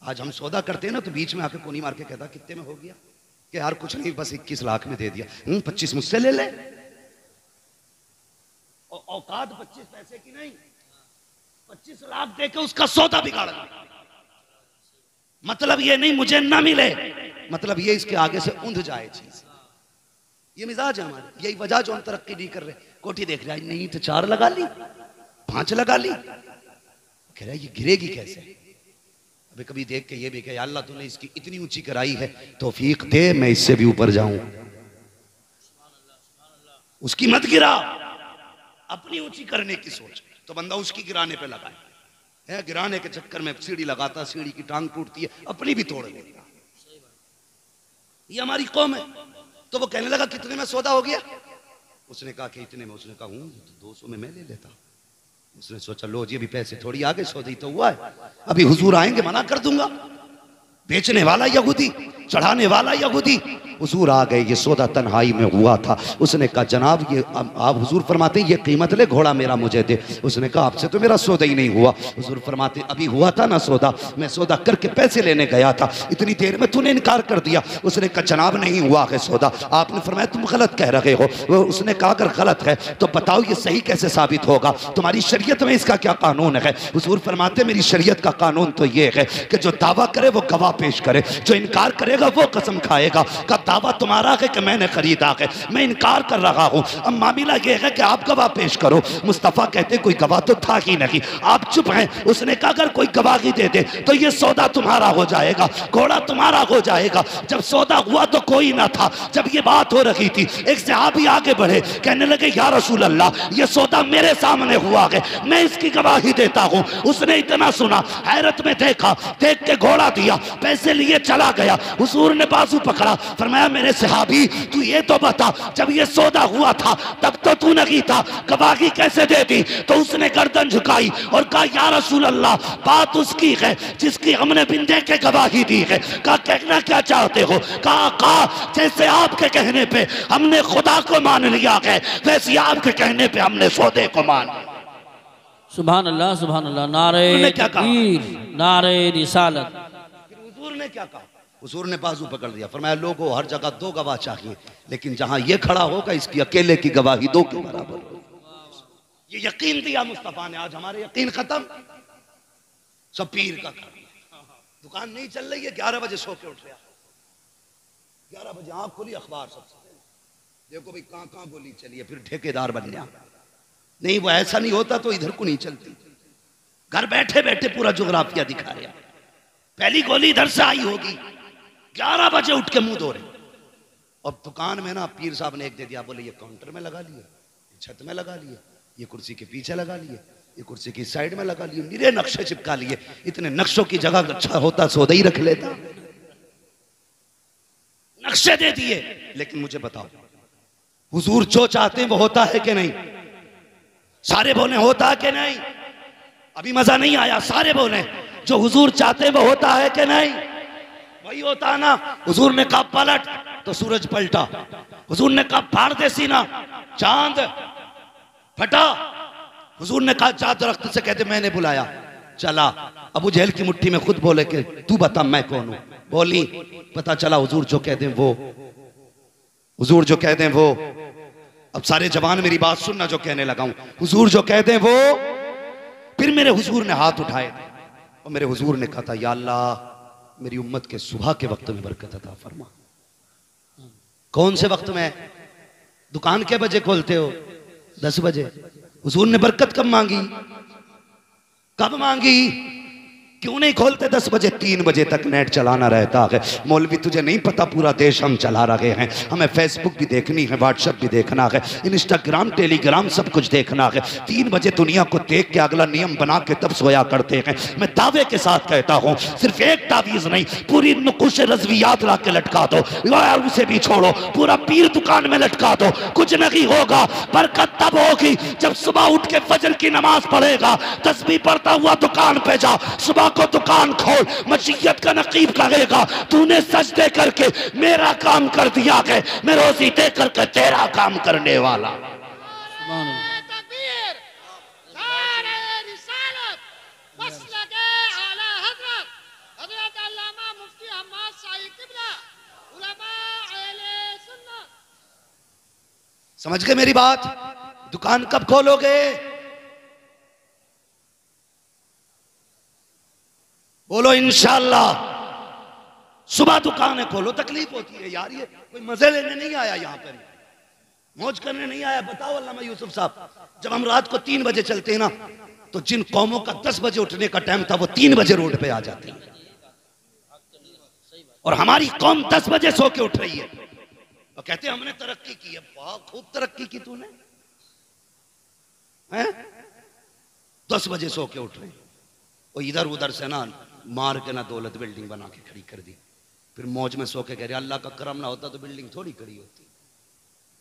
आज हम सौदा करते हैं ना तो बीच में आके कोनी मार के कहता कितने में हो गया? कि यार कुछ नहीं बस 21 लाख में दे दिया। 25 मुझसे ले ले। औकात 25 पैसे की नहीं, 25 लाख देके उसका सौदा बिगाड़ दिया। मतलब ये नहीं मुझे ना मिले, मतलब ये इसके आगे से ऊंध जाए चीज। ये मिजाज है हमारे, यही वजह जो हम तरक्की नहीं कर रहे। कोठी देख रहा है नहीं तो 4 लगा ली, 5 लगा ली, कह रहा है ये गिरेगी कैसे? अभी कभी देख के ये भी कहे अल्लाह तूने इसकी इतनी ऊंची कराई है, तौफीक दे मैं इससे भी ऊपर जाऊं। उसकी मत गिरा, अपनी ऊंची करने की सोच तो बंदा उसकी गिराने पे लगा है। गिराने के चक्कर में सीढ़ी लगाता, सीढ़ी की टांग टूटती है, अपनी भी तोड़ लेता। ये हमारी कौम है। तो वो कहने लगा कितने में सौदा हो गया? उसने कहा कि इतने में। उसने कहा हूं 200 में मैं ले लेता। उसने सोचा लो जी अभी पैसे थोड़ी आगे, सौदा ही तो हुआ है, अभी हुजूर आएंगे मना कर दूंगा। बेचने वाला यहूदी, चढ़ाने वाला यहूदी, हुजूर आ गए। ये सौदा तन्हाई में हुआ था। उसने कहा जनाब ये आप, हुजूर फरमाते ये कीमत ले घोड़ा मेरा मुझे दे। उसने कहा आपसे तो मेरा सौदा ही नहीं हुआ। हुजूर फरमाते अभी हुआ था ना सौदा, मैं सौदा करके पैसे लेने गया था, इतनी देर में तूने इनकार कर दिया। उसने कहा जनाब नहीं हुआ है सौदा। आपने फरमाया तुम गलत कह रहे हो। उसने कहा अगर गलत है तो बताओ ये सही कैसे साबित होगा? तुम्हारी शरीयत में इसका क्या कानून है? हुजूर फरमाते मेरी शरीयत का कानून तो ये है कि जो दावा करे वो गवाह पेश करे, जो इनकार करेगा वो कसम खाएगा। का दावा तुम्हारा है कि मैंने खरीदा है, मैं इनकार कर रहा हूं। अब मामला ये है कि आप गवाह पेश करो। मुस्तफा कहते कोई गवाह तो था ही नहीं, आप चुप हैं। उसने कहा अगर कोई गवाही दे दे तो ये सौदा तुम्हारा हो जाएगा, घोड़ा तुम्हारा हो जाएगा। जब सौदा हुआ तो कोई ना था। जब ये बात हो रही थी एक सहाबी आगे बढ़े, कहने लगे या रसूल अल्लाह ये सौदा मेरे सामने हुआ है, मैं इसकी गवाही देता हूं। उसने इतना सुना, हैरत में देखा, देख के घोड़ा दिया, पैसे लिए चला गया। हुजूर ने बाजू पकड़ा, फरमाया मेरे सहाबी तू ये तो बता, जब ये सौदा हुआ था तब तो तू नहीं था, गवाही कैसे दे दी? तो उसने गर्दन झुकाई और कहा या रसूल अल्लाह, बात उसकी है जिसकी हमने बिन देखे गवाही दी है। कहा कहना क्या चाहते हो? कहा जैसे आपके कहने पे हमने खुदा को मान लिया है, वैसे आपके कहने पे हमने सौदे को मान लिया। सुभान अल्लाह, सुभान अल्लाह। नारे तकबीर, नारे रिसालत। हुजूर ने क्या कहा? हुजूर ने बाजू पकड़ दिया, फरमाया लोगों हर जगह दो गवाह चाहिए, लेकिन जहां ये खड़ा होगा इसकी अकेले की गवाही दो के बराबर। ये यकीन दिया मुस्तफा ने। आज हमारे यकीन खत्म, सब पीर का कर। दुकान नहीं चल रही है, 11 बजे सो के उठ रहा, 11 बजे आंख खुली, अखबार सबसे देखो भाई कहां गोली चली है, फिर ठेकेदार बन गया। नहीं, वो ऐसा नहीं होता तो इधर को नहीं चलती। घर बैठे बैठे पूरा जोग्राफिया दिखा रहा। पहली गोली इधर से आई होगी, 11 बजे उठ के मुंह धो रहे। अब दुकान में ना पीर साहब ने एक दे दिया, बोले ये काउंटर में लगा लिए, छत में लगा लिए, ये कुर्सी के पीछे लगा लिए, ये कुर्सी की साइड में लगा लिए, निरे नक्शे चिपका लिए। इतने नक्शों की जगह अच्छा होता सौदा ही रख लेता। नक्शे दे दिए। लेकिन मुझे बताओ, हुजूर जो चाहते हैं वो होता है कि नहीं? सारे बोले होता है कि नहीं? अभी मजा नहीं आया। सारे बोले जो हुजूर चाहते हैं वो होता है कि नहीं? वही होता ना। हुजूर ने कहा पलट, तो सूरज पलटा। हुजूर ने कहा फाड़ दे सीना, चांद फटा। हुजूर ने कहा जा दरख्त से कहते मैंने बुलाया, चला। अबू जहल की मुट्ठी में खुद बोले कि तू बता मैं कौन हूं। बोली, पता चला हुजूर जो कह दें वो, हुजूर जो कह दें वो। अब सारे जवान मेरी बात सुनना, जो कहने लगा हूं, हुजूर जो कह दें वो। फिर मेरे हुजूर ने हाथ उठाए और मेरे हुजूर ने कहा था या अल्लाह मेरी उम्मत के सुबह के वक्त में बरकत अता फरमा। कौन से वक्त में? दुकान के बजे खोलते हो? 10 बजे। हुजूर ने बरकत कब मांगी? कब मांगी? क्यों नहीं खोलते 10 बजे? 3 बजे तक नेट चलाना रहता है। मौलवी तुझे नहीं पता पूरा देश हम चला रहे हैं, हमें फेसबुक भी देखनी है, व्हाट्सएप भी देखना है, इंस्टाग्राम टेलीग्राम सब कुछ देखना है। 3 बजे दुनिया को देख के अगला नियम बना के तब सोया करते हैं। मैं दावे के साथ कहता हूँ, सिर्फ एक तावीज नहीं, पूरी नुकुश रज़वियात ला के लटका दो, यार उसे भी छोड़ो, पूरा पीर दुकान में लटका दो, कुछ नहीं होगा। बरकत तब होगी जब सुबह उठ के फजर की नमाज पढ़ेगा, तस्बीह पढ़ता हुआ दुकान पे जा। सुबह को दुकान खोल, मशीयत का नकीब कहेगा तूने सजदे करके मेरा काम कर दिया है, मैं रोजी दे करके तेरा काम करने वाला। समझ गए मेरी बात? दुकान कब खोलोगे? बोलो इंशाअल्लाह। सुबह दुकानें खोलो। तकलीफ होती है यार, ये कोई मजे लेने नहीं आया, यहाँ पर मौज करने नहीं आया। बताओ अल्लामा यूसुफ साहब, जब हम रात को 3 बजे चलते हैं ना, तो जिन कौमों का 10 बजे उठने का टाइम था वो 3 बजे रोड पे आ जाती है, और हमारी कौम 10 बजे सो के उठ रही है और कहते हैं हमने तरक्की की है। वाह, खूब तरक्की की तूने, हैं? 10 बजे सो के उठ रहे हैं और इधर उधर से ना मार के ना दौलत बिल्डिंग बना के खड़ी कर दी। फिर मौज में सो के कह रहे अल्लाह का करम ना होता तो बिल्डिंग थोड़ी खड़ी होती।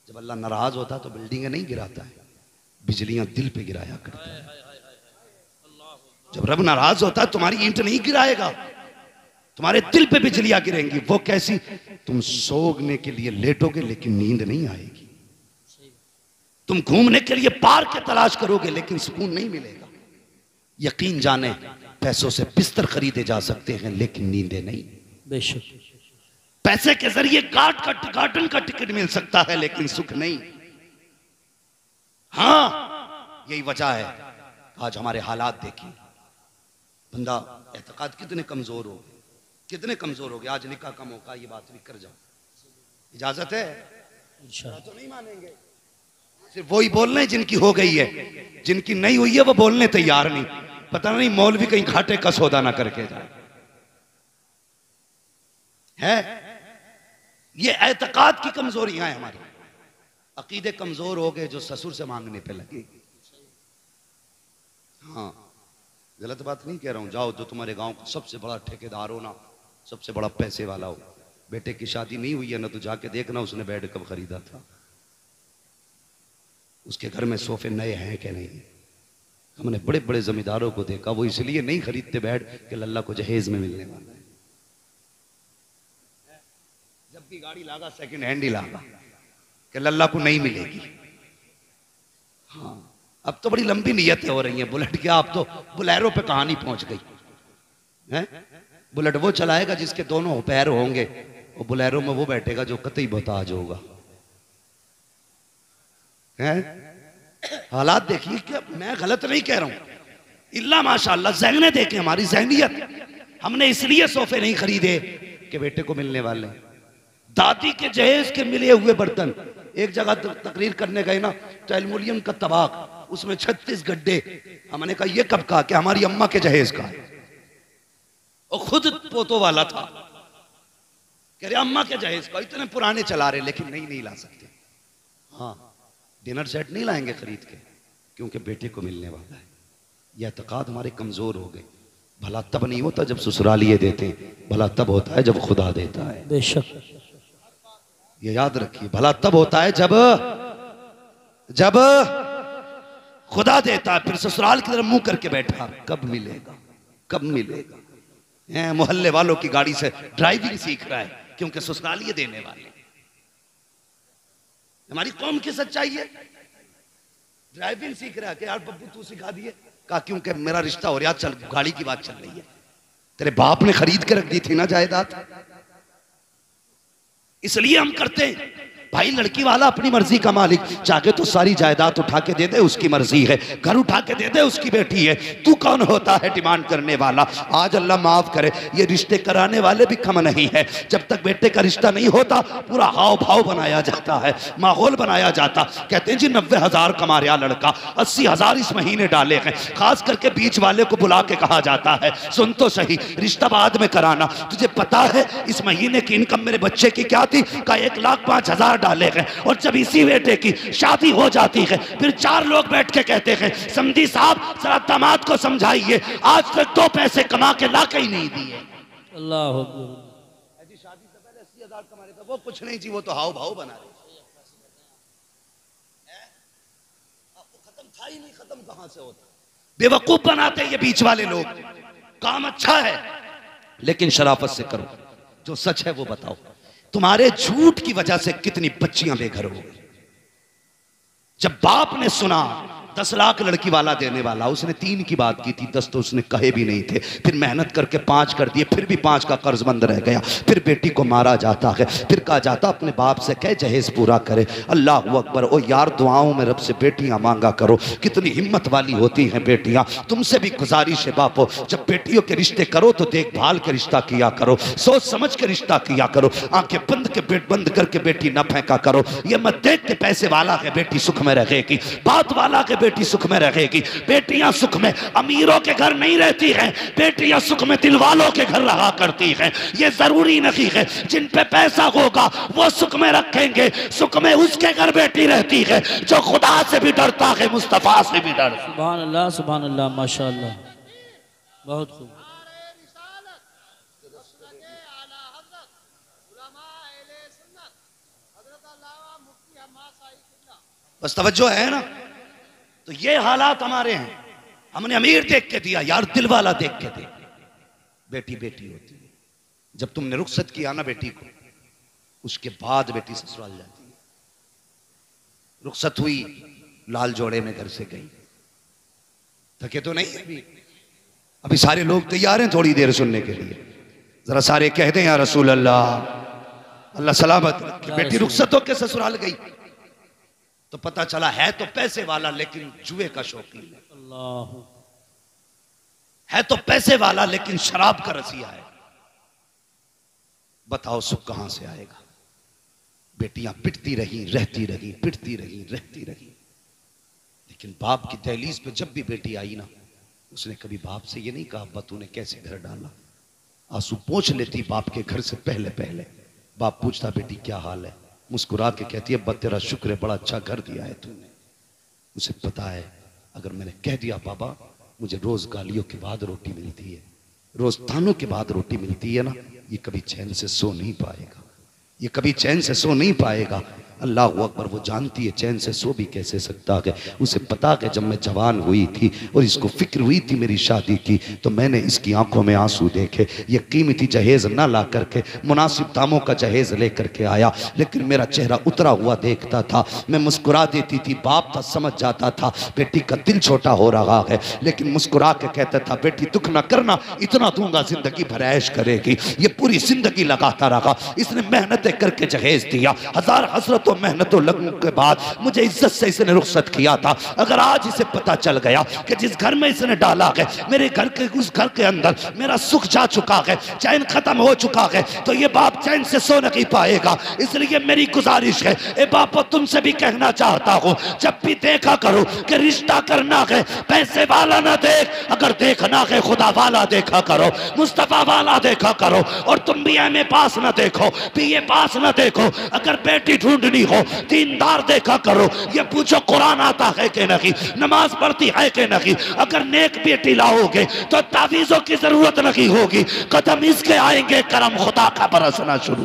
जब अल्लाह नाराज होता तो बिल्डिंगें नहीं गिराता है, बिजलियां दिल पे गिराया करता है। जब रब नाराज होता है तुम्हारी ईंट नहीं गिराएगा, तुम्हारे दिल पे बिजलियां गिरेंगी। वो कैसी? तुम सोने के लिए लेटोगे लेकिन नींद नहीं आएगी, तुम घूमने के लिए पार्क की तलाश करोगे लेकिन सुकून नहीं मिलेगा। यकीन जाने पैसों से बिस्तर खरीदे जा सकते हैं लेकिन नींदें नहीं। बेशक पैसे के जरिए गार्डन का टिकट मिल सकता है लेकिन सुख नहीं। हाँ, यही वजह है आज हमारे हालात देखिए। बंदा एतकाद कितने कमजोर हो गए, कितने कमजोर हो गए। आज निकाह का मौका, ये बात भी कर जाओ, इजाजत है? तो नहीं मानेंगे। सिर्फ वही बोल रहे हैं जिनकी हो गई है, जिनकी नहीं हुई है वो बोलने तैयार नहीं। पता नहीं मौलवी कहीं घाटे का सौदा ना करके जाए। है ये एतकाद की कमजोरियां हैं हमारी। अकीदे कमजोर हो गए जो ससुर से मांगने पे लगे। हाँ, गलत बात नहीं कह रहा हूं। जाओ जो तुम्हारे गांव का सबसे बड़ा ठेकेदार हो ना, सबसे बड़ा पैसे वाला हो, बेटे की शादी नहीं हुई है ना, तो जाके देखना उसने बेड कब खरीदा था, उसके घर में सोफे नए हैं कि नहीं। हमने बड़े बड़े जमींदारों को देखा, वो इसलिए नहीं खरीदते बेड कि लल्ला को जहेज में मिलने वाला है। जब भी गाड़ी लागा सेकंड हैंड ही लागा कि लल्ला को नहीं मिलेगी। हाँ, अब तो बड़ी लंबी नियतें हो रही हैं। बुलेट क्या, अब तो बुलेरो पे कहानी पहुंच गई है। बुलेट वो चलाएगा जिसके दोनों पैर होंगे, और बुलेरो में वो बैठेगा जो कतई मोहताज होगा। हालात देखिए कि मैं गलत नहीं कह रहा हूं, इल्ला माशाअल्लाह ज़हने देखे हमारी ज़हनियत। हमने इसलिए सोफे नहीं खरीदे कि बेटे को मिलने वाले, दादी के जहेज के मिले हुए बर्तन। एक जगह तकरीर करने गए ना, तो एल्युमिनियम का तबाक, उसमें 36 गड्ढे। हमने कहा ये कब कहा कि हमारी अम्मा के जहेज का है, और खुद पोतों वाला था। कह रहे अम्मा के जहेज का, इतने पुराने चला रहे, लेकिन नहीं ला सकते। हाँ, डिनर सेट नहीं लाएंगे खरीद के, क्योंकि बेटे को मिलने वाला है। यह एतकाद हमारे कमजोर हो गए। भला तब नहीं होता जब ससुरालिये देते, भला तब होता है जब खुदा देता है। बेशक, ये याद रखिए, भला तब होता है जब खुदा देता है। फिर ससुराल की तरफ मुंह करके बैठा, कब मिलेगा, कब मिलेगा। मोहल्ले वालों की गाड़ी से ड्राइविंग सीख रहा है, क्योंकि ससुरालिये देने वाले। हमारी कौम की सच्चाई है, ड्राइविंग सीख रहा है कि यार बब्बू तू सिखा दिए। कहा क्योंकि मेरा रिश्ता हो रहा, चल गाड़ी की बात चल रही है। तेरे बाप ने खरीद के रख दी थी ना जायदाद, इसलिए हम करते हैं। भाई लड़की वाला अपनी मर्जी का मालिक, चाहे तो सारी जायदाद उठा के दे दे, उसकी मर्जी है। घर उठा के दे दे, उसकी बेटी है। तू कौन होता है डिमांड करने वाला। आज अल्लाह माफ करे, ये रिश्ते कराने वाले भी कम नहीं है। जब तक बेटे का रिश्ता नहीं होता, पूरा हाव भाव बनाया जाता है, माहौल बनाया जाता। कहते हैं जी 90,000 कमा रहा लड़का, 80,000 इस महीने डाले हैं। खास करके बीच वाले को बुला के कहा जाता है, सुन तो सही, रिश्ता बाद में कराना। तुझे पता है इस महीने की इनकम मेरे बच्चे की क्या थी? का 1,05,000 डाले हैं। और जब इसी बेटे की शादी हो जाती है, फिर 4 लोग बैठ के कहते हैं, समधी साहब जरा दामाद को समझाइए, आज तक 2 पैसे कमा के ला के ही नहीं दिए। अल्लाह, शादी से पहले 80,000 कमा रहे थे, वो कुछ नहीं जी, वो तो हाव भाव बना रहे। खत्म था ही नहीं, खत्म कहां से होता। बेवकूफ बनाते ये बीच वाले लोग। काम अच्छा है, लेकिन शराफत से करो, जो सच है वो बताओ। तुम्हारे झूठ की वजह से कितनी बच्चियां बेघर हो गई। जब बाप ने सुना 10 लाख लड़की वाला देने वाला, उसने 3 की बात की थी, 10 तो उसने कहे भी नहीं थे। फिर मेहनत करके 5 कर दिए, फिर भी 5 का कर्जमंद रह गया। फिर बेटी को मारा जाता है, फिर कहा जाता अपने बाप से कह जहेज पूरा करे। अल्लाह अकबर। ओ यार, दुआओं में रब से बेटियां मांगा करो। कितनी हिम्मत वाली होती हैं बेटियां। तुमसे भी गुजारिश है बापो, जब बेटियों के रिश्ते करो तो देखभाल के रिश्ता किया करो, सोच समझ के रिश्ता किया करो। आंखें बंद करके बेटी न फेंका करो। ये मत देख के पैसे वाला है बेटी सुख में रहेगी, बात वाला के बेटी सुख में रहेगी। बेटियां सुख में अमीरों के घर नहीं रहती हैं, बेटियां सुख में दिल वालों के घर रहा करती हैं। ये जरूरी नहीं है जिन पे पैसा होगा वो सुख में रखेंगे, सुख में उसके घर बेटी रहती है जो खुदा से भी डरता है, मुस्तफा से भी डरता। सुभान अल्लाह, सुभान अल्लाह, माशाअल्लाह, बहुत खूब। बस तवज्जो है ना। तो ये हालात हमारे हैं। हमने अमीर देख के दिया यार, दिल वाला देख के दे। बेटी बेटी होती है। जब तुमने रुखसत किया ना बेटी को, उसके बाद बेटी ससुराल जाती है। रुखसत हुई, लाल जोड़े में घर से गई, थके तो नहीं अभी। अभी सारे लोग तैयार हैं थोड़ी देर सुनने के लिए। जरा सारे कह दें या रसूल अल्लाह, अल्लाह सलामत। बेटी रुखसत होकर ससुराल गई तो पता चला है तो पैसे वाला, लेकिन जुए का शौकीन है। अल्लाह, है तो पैसे वाला, लेकिन शराब का रसिया है। बताओ सुख कहां से आएगा। बेटियां पिटती रही, रहती रही, पिटती रही, रहती रही। लेकिन बाप की दहलीज पे जब भी बेटी आई ना, उसने कभी बाप से ये नहीं कहा अब्बा तूने कैसे घर डाला। आंसू पोंछ लेती बाप के घर से पहले पहले। बाप पूछता बेटी क्या हाल है, मुस्कुरा के कहती है अब्बा तेरा शुक्र है, बड़ा अच्छा घर दिया है तूने। उसे पता है अगर मैंने कह दिया बाबा मुझे रोज गालियों के बाद रोटी मिलती है, रोज तानों के बाद रोटी मिलती है ना, ये कभी चैन से सो नहीं पाएगा, ये कभी चैन से सो नहीं पाएगा। अल्लाह अकबर, वो जानती है चैन से सो भी कैसे सकता है। उसे पता है जब मैं जवान हुई थी और इसको फिक्र हुई थी मेरी शादी की, तो मैंने इसकी आंखों में आंसू देखे। ये कीमती जहेज ना ला करके मुनासिब दामों का जहेज लेकर के आया, लेकिन मेरा चेहरा उतरा हुआ देखता था, मैं मुस्कुरा देती थी। बाप था, समझ जाता था बेटी का दिल छोटा हो रहा है, लेकिन मुस्कुरा के कहता था बेटी दुख ना करना, इतना दूंगा जिंदगी भर ऐश करेगी। ये पूरी जिंदगी लगाता रहा, इसने मेहनतें करके जहेज दिया। हजार हसरतों मेहनतों लगने के बाद मुझे इज्जत से इसने रुखसत किया था। अगर आज इसे पता चल गया कि जिस घर में इसने डाला है, मेरे घर के उस घर के अंदर मेरा सुख जा चुका है, चैन खत्म हो चुका है, तो ये बाप चैन से सो नहीं पाएगा। इसलिए मेरी गुजारिश है, ए बापो तुमसे भी कहना चाहता हूँ, जब भी देखा करो कि रिश्ता करना है पैसे वाला ना देख, अगर देखना है खुदा वाला देखा करो, मुस्तफा वाला देखा करो। और तुम भी एमए पास ना देखो, बीए पास ना देखो, अगर बेटी ढूंढनी हो दीनदार देखा करो। ये पूछो कुरान आता है कि नहीं, नमाज पढ़ती है कि नहीं। अगर नेक बेटी लाओगे तो तावीज़ों की जरूरत नहीं होगी, कदम इसके आएंगे, करम खुदा का बरसना शुरू।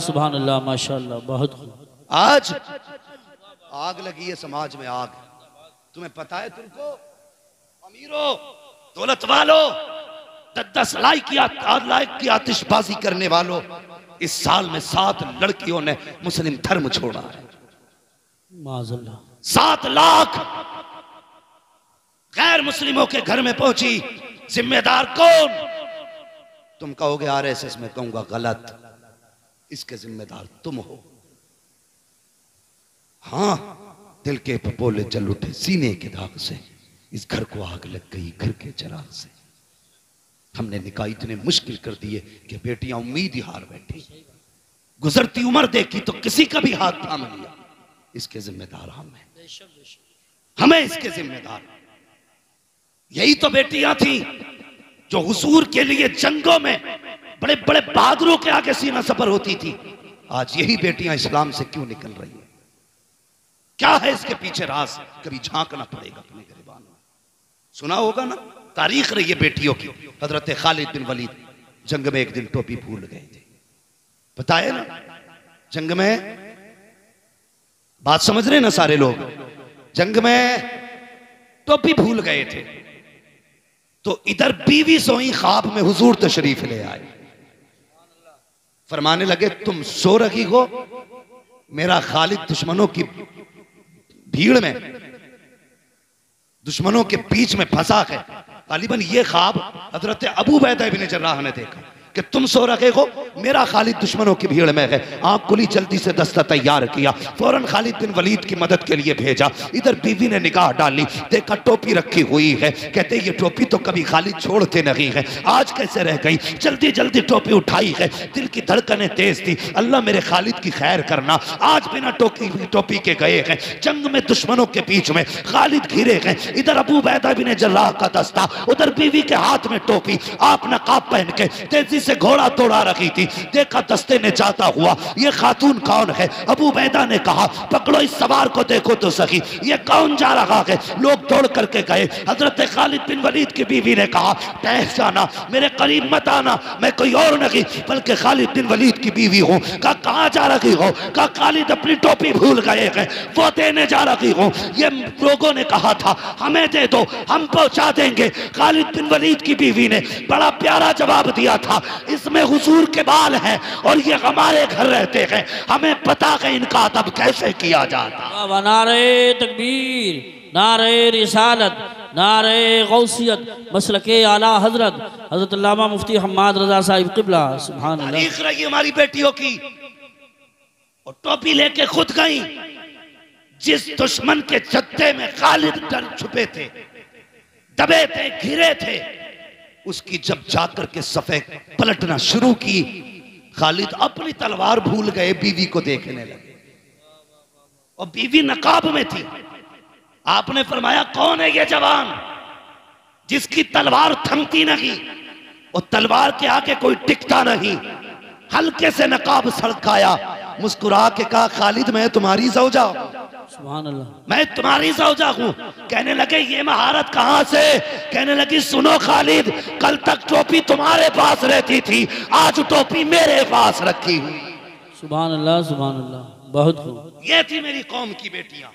सुभान अल्लाह, माशाअल्लाह, बहुत खूब। आज आग लगी है समाज में, आग। तुम्हें पता है, तुमको अमीरों दौलत वालों 10 लाख की आतिशबाजी करने वालों, इस साल में 7 लड़कियों ने मुस्लिम धर्म छोड़ा है। माज़अल्लाह, 7 लाख गैर मुस्लिमों के घर में पहुंची। जिम्मेदार कौन? तुम कहोगे आरएसएस, में कहूंगा गलत, इसके जिम्मेदार तुम हो। हाँ, दिल के पपोले जल उठे सीने के दाग से, इस घर को आग लग गई घर के चिराग से। हमने निकाह इतने मुश्किल कर दिए कि बेटियां उम्मीद ही हार बैठी। गुजरती उम्र देखी तो किसी का भी हाथ थाम लिया। इसके जिम्मेदार हम हैं, हमें इसके जिम्मेदार। यही तो बेटियां थी जो हुजूर के लिए जंगों में बड़े बड़े बहादुरों के आगे सीना सफर होती थी। आज यही बेटियां इस्लाम से क्यों निकल रही हैं? क्या है इसके पीछे राज? कभी झांकना पड़ेगा अपने गिरबान में। सुना होगा ना, तारीख रही है बेटियों की। हजरत खालिद बिन वलीद जंग में एक दिन टोपी भूल गए थे, पता है ना? जंग में, बात समझ रहे ना सारे लोग, जंग में टोपी भूल गए थे। तो इधर बीवी सोई, ख्वाब में हुजूर तशरीफ ले आए। फरमाने लगे तुम सो रही हो, मेरा खालिद दुश्मनों की भीड़ में, दुश्मनों के बीच में फंसा है। गालिबन ये ख्वाब हजरत अबू उबैदा इब्न जर्राह ने देखा कि तुम सो रहे हो, मेरा खालिद दुश्मनों की भीड़ में है। आंख खुली, जल्दी से दस्ता तैयार किया, फौरन खालिद बिन वलीद की मदद के लिए भेजा। इधर बीवी ने निगाह डाली, देखा टोपी रखी हुई है। कहते ये टोपी तो कभी खालिद छोड़ते नहीं है, आज कैसे रह गई? जल्दी जल्दी टोपी उठाई है, दिल की धड़कनें तेज थी। अल्लाह मेरे खालिद की खैर करना, आज बिना टोपी के गए हैं, जंग में दुश्मनों के बीच में खालिद घिरे हैं। इधर अबू उबैदा बिन जर्राह का दस्ता, उधर बीवी के हाथ में टोपी, आप नकाब पहन के तेजी से घोड़ा तोड़ा रखी थी। देखा दस्ते ने जाता हुआ, ये खातून कौन है? अबू उबैदा ने कहा पकड़ो इस सवार को, देखो तो सही ये कौन जा रहा है। लोग दौड़ करके गए। हजरत खालिद बिन वलीद की बीवी ने कहा ठहर जाना, मेरे करीब मत आना, मैं कोई और नहीं बल्कि खालिद बिन वलीद की बीवी हूँ। कहा कहाँ जा रही हो? कहा खालिद अपनी टोपी भूल गए हैं, वो देने जा रही हूँ। ये लोगों ने कहा था हमें दे दो, हम पहुंचा देंगे। खालिद बिन वलीद की बीवी ने बड़ा प्यारा जवाब दिया था, इसमें हुजूर के बाल हैं और ये हमारे घर रहते हैं, हमें पता है इनका अदब कैसे किया जाता। नारे तकबीर, नारे रिसालत, नारे गौसियत, मसलके आला हजरत हजरत अल्लामा मुफ्ती हम्माद रजा साहिब क़िबला। सुभान अल्लाह। तारीख रही हमारी बेटियों की, और टोपी लेके खुद गई। जिस दुश्मन के जत्थे में खालिद डर छुपे थे, दबे थे, घिरे थे, उसकी जब जाकर के सफे पलटना शुरू की, खालिद अपनी तलवार भूल गए, बीवी को देखने लगे। और बीवी नकाब में थी। आपने फरमाया कौन है ये जवान जिसकी तलवार थमती नहीं और तलवार के आगे कोई टिकता नहीं? हल्के से नकाब सड़काया, मुस्कुरा के कहा खालिद मैं तुम्हारी ज़ौजा हूं, सुभान अल्लाह। मैं तुम्हारी ज़ौजा हूं। कहने लगे ये महारत कहां से? कहने लगी सुनो खालिद, कल तक टोपी तुम्हारे पास रहती थी, आज टोपी मेरे पास रखी हुई। सुभान अल्लाह, सुभान अल्लाह, बहुत खूब। ये थी मेरी कौम की बेटियां,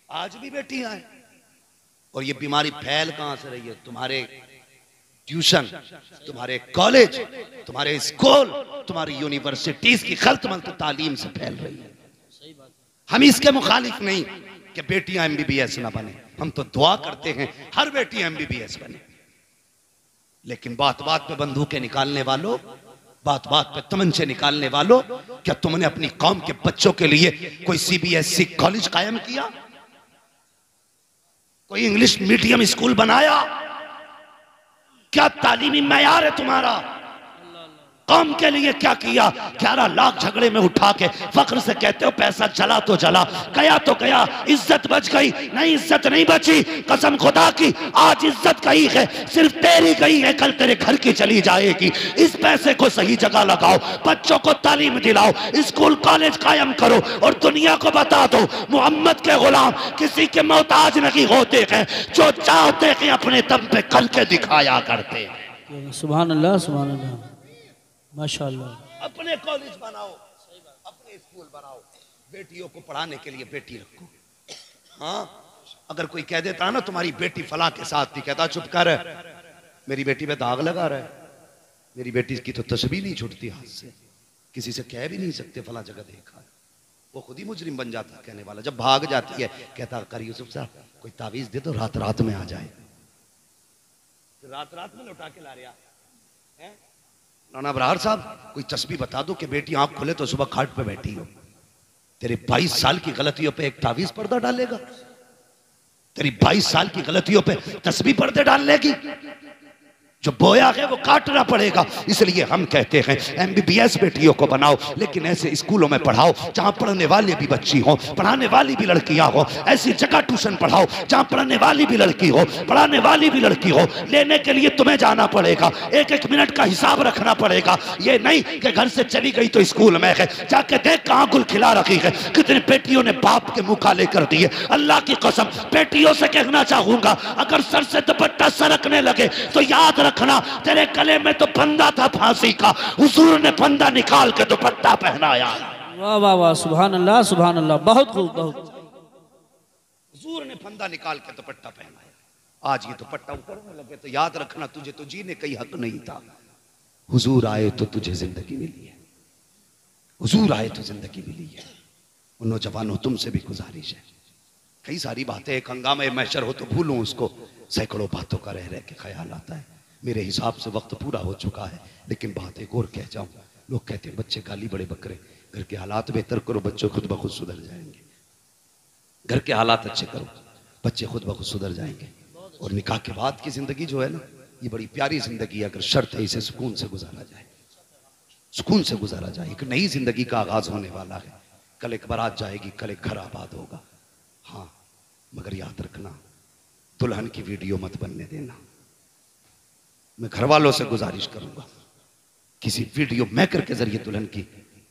आज भी बेटियां हैं। और ये बीमारी फैल कहां से रही है? तुम्हारे ट्यूशन, तुम्हारे कॉलेज, तुम्हारे स्कूल, तुम्हारी यूनिवर्सिटीज की खल्तमल्त तालीम से फैल रही है। हम इसके मुखालिफ नहीं कि बेटियां एमबीबीएस ना बने, हम तो दुआ करते हैं हर बेटी एमबीबीएस बने। लेकिन बात बात पे बंदूकें निकालने वालों, बात बात पे तमंचे निकालने वालों, क्या तुमने अपनी कौम के बच्चों के लिए कोई सीबीएसई कॉलेज कायम किया? कोई इंग्लिश मीडियम स्कूल बनाया? क्या तालीमी मयार है तुम्हारा? कौम के लिए क्या किया? 11 लाख झगड़े में उठा के फख्र से कहते हो पैसा चला तो चला, गया तो गया, इज्जत बच गई? नहीं, इज्जत नहीं बची। कसम खुदा की आज इज्जत गई है, सिर्फ तेरी गई है, कल तेरे घर की चली जाएगी। इस पैसे को सही जगह लगाओ, बच्चों को तालीम दिलाओ, स्कूल कॉलेज कायम करो और दुनिया को बता दो मोहम्मद के गुलाम किसी के मोहताज नहीं होते हैं, जो चाहते हैं अपने दम पे करके दिखाया करते हैं। सुभान अल्लाह, सुभान अल्लाह, माशाअल्लाह। अपने कॉलेज बनाओ, अपने स्कूल बनाओ, बेटियों को पढ़ाने के लिए बेटी रखो। हाँ, अगर कोई कह देता ना तुम्हारी बेटी फला के साथ थी, कहता चुप कर, मेरी बेटी पे दाग लगा रहा है, मेरी बेटी की तो तस्वीर नहीं छूटती हाथ से, किसी से कह भी नहीं सकते फला जगह देखा है। वो खुद ही मुजरिम बन जाता कहने वाला। जब भाग जाती है कहता कर यूसुफ साहब कोई तावीज दे दो, रात रात में आ जाए। रात रात में लौटा के ला रहा है। नाना बरहार साहब कोई तस्बीह बता दो कि बेटी आंख खुले तो सुबह खाट पे बैठी हो। तेरे 22 साल की गलतियों पे एक तावीज पर्दा डालेगा? तेरी 22 साल की गलतियों पे तस्बीह पर्दे डाल लेगी? जो बोया है वो काटना पड़ेगा। इसलिए हम कहते हैं एमबीबीएस बेटियों को बनाओ, लेकिन ऐसे स्कूलों में पढ़ाओ जहां पढ़ने वाली भी बच्ची हो, पढ़ाने वाली भी लड़कियां हो। ऐसी जगह ट्यूशन पढ़ाओ जहां पढ़ने वाली भी लड़की हो, पढ़ाने वाली भी लड़की हो। लेने के लिए तुम्हें जाना पड़ेगा, एक एक मिनट का हिसाब रखना पड़ेगा। ये नहीं कि घर से चली गई तो स्कूल में है, जाके देख कहां गुल खिला रखी है। कितनी बेटियों ने बाप के मुंह काले कर दिए। अल्लाह की कसम बेटियों से कहना चाहूंगा, अगर सर से दुपट्टा सरकने लगे तो याद रखना तेरे गले में तो फंदा था फांसी का, हुजूर ने फंदा निकाल के दुपट्टा पहनाया। वाह वाह वाह, सुभान अल्लाह, सुभान अल्लाह, बहुत खूब, बहुत। हुजूर ने फंदा निकाल के दुपट्टा पहनाया। आज ये दुपट्टा उतरने लगे तो याद रखना तुझे तो जीने का ही हक नहीं था। हुजूर आए तो तुझे जिंदगी मिली है, हुजूर आए तो जिंदगी मिली है। उन नौजवानों तुमसे भी गुजारिश है, कई सारी बातें एक हंगामे महशर हो तो भूलूं उसको, सैकड़ों बातों का रह रह के ख्याल आता है। मेरे हिसाब से वक्त पूरा हो चुका है, लेकिन बात एक और कह जाऊं। लोग कहते हैं बच्चे गाली बड़े बकरे, घर के हालात बेहतर करो, बच्चे खुद ब खुद सुधर जाएंगे। घर के हालात अच्छे करो, बच्चे खुद ब खुद सुधर जाएंगे। और निकाह के बाद की जिंदगी जो है ना, ये बड़ी प्यारी जिंदगी है, अगर शर्त है इसे सुकून से गुजारा जाए, सुकून से गुजारा जाए। एक नई जिंदगी का आगाज होने वाला है। कल एक बारात जाएगी, कल एक घर आबाद होगा। हाँ, मगर याद रखना दुल्हन की वीडियो मत बनने देना। मैं घर वालों से गुजारिश करूंगा, किसी वीडियो मेकर के जरिए दुल्हन की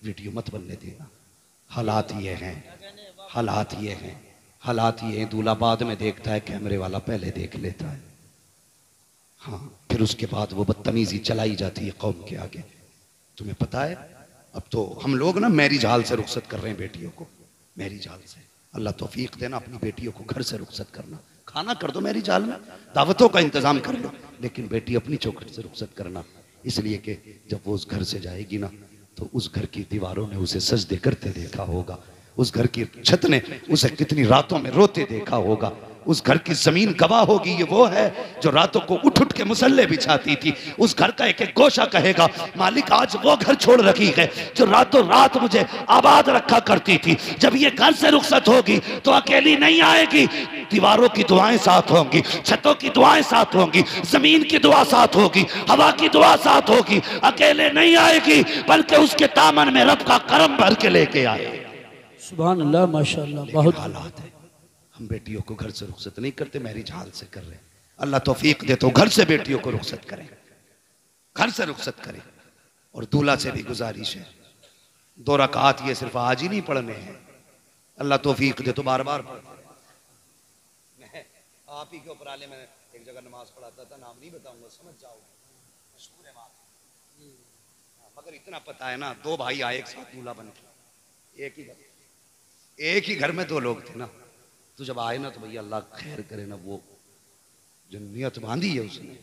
वीडियो मत बनने देना। हालात ये हैं, हालात ये हैं, हालात ये हैं। दूल्हा बाद में देखता है, कैमरे वाला पहले देख लेता है। हाँ, फिर उसके बाद वो बदतमीजी चलाई जाती है कौम के आगे। तुम्हें पता है अब तो हम लोग ना मैरिज हाल से रुखसत कर रहे हैं बेटियों को, मैरिज हाल से। अल्लाह तौफीक देना अपनी बेटियों को घर से रुखसत करना। खाना कर दो मैरिज हाल में, दावतों का इंतजाम कर लो, लेकिन बेटी अपनी चौखट से रुखसत करना। इसलिए कि जब वो उस घर से जाएगी ना, तो उस घर की दीवारों ने उसे सजदे करते देखा होगा, उस घर की छत ने उसे कितनी रातों में रोते देखा होगा, उस घर की जमीन गवाह होगी। ये वो है जो रातों को उठ उठ के मुसल्ले बिछाती थी। उस घर का एक एक गोशा कहेगा मालिक आज वो घर छोड़ रखी है जो रातों रात मुझे आबाद रखा करती थी। जब ये घर से रुखसत होगी तो अकेली नहीं आएगी, दीवारों की दुआएं साथ होंगी, छतों की दुआएं साथ होंगी, जमीन की दुआ साथ होगी, हवा की दुआ साथ होगी। अकेले नहीं आएगी बल्कि उसके दामन में रब का करम भर के लेके आए। सुभान अल्लाह, माशाअल्लाह, बहुत हालात है। हम बेटियों को घर से रुखसत नहीं करते, मैरिज हाल से कर रहे हैं। अल्लाह तौफीक दे तो घर से बेटियों को रुखसत करें, घर से रुखसत करें। और दूल्हा से भी गुजारिश है, 2 रकात ये सिर्फ आज ही नहीं पढ़ने हैं, अल्लाह तौफीक दे तो बार बार पढ़ते रहे। मैं आप ही के ऊपर आले में एक जगह नमाज पढ़ाता था, नाम नहीं बताऊंगा, समझ जाओगे, मशहूर है बात। मगर इतना पता है ना, 2 भाई आए एक साथ दूल्हा बन के, एक ही घर में 2 लोग थे ना। तो जब आए ना तो भैया अल्लाह खैर करे ना, वो जो नियत बांधी है उसने,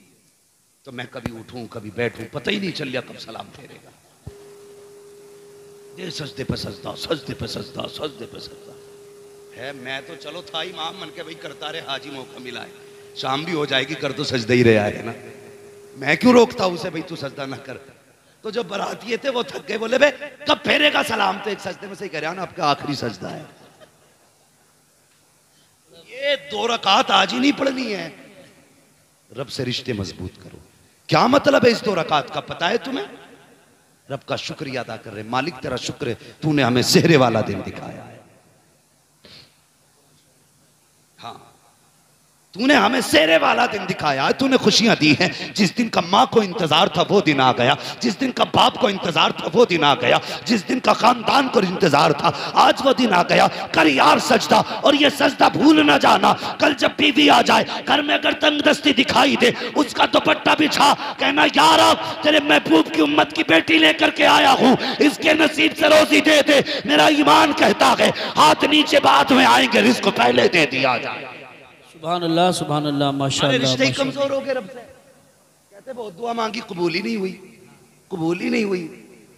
तो मैं कभी उठूं कभी बैठूं, पता ही नहीं चल लिया कब सलाम फेरेगा। ये सजदे पे सजदा, सजदे पे सजदा, सजदे पे सजदा है। मैं तो चलो था इमाम मन के भाई करता रहे, हाजी मौका मिला है, शाम भी हो जाएगी, कर तो सजदा ही रहा है ना, मैं क्यों रोकता उसे भाई तू सजदा ना कर। तो जब बरातिये थे वो थक गए, बोले बे कब फेरेगा सलाम, तो एक सजदे में से कह रहा ना आपका आखिरी सजदा है। ये 2 रकात आज ही नहीं पढ़नी है। रब से रिश्ते मजबूत करो। क्या मतलब है इस 2 रकात का पता है तुम्हें? रब का शुक्रिया अदा कर रहे, मालिक तेरा शुक्र है तूने हमें सेहरे वाला दिन दिखाया है। हाँ, तूने हमें सेहरे वाला दिन दिखाया है, तूने खुशियां दी हैं। जिस दिन का माँ को इंतजार था वो दिन आ गया, जिस दिन का बाप को इंतजार था वो दिन आ गया, जिस दिन का खानदान को इंतजार था आज वो दिन आ गया। कर यार सजदा, और ये सजदा भूल ना जाना। कल जब बीवी आ जाए घर में, अगर तंगदस्ती दिखाई दे, उसका दुपट्टा बिछा, कहना यार अब तेरे महबूब की उम्मत की बेटी लेकर के आया हूँ, इसके नसीब से रोजी दे दे। मेरा ईमान कहता है हाथ नीचे बाद में आएंगे, रिस्क पहले दे दिया जाए। सुभान अल्लाह, माशाअल्लाह। रिश्ते ही कमजोर हो गए रब से। कहते बहुत दुआ मांगी, कबूल ही नहीं हुई, कबूल ही नहीं हुई।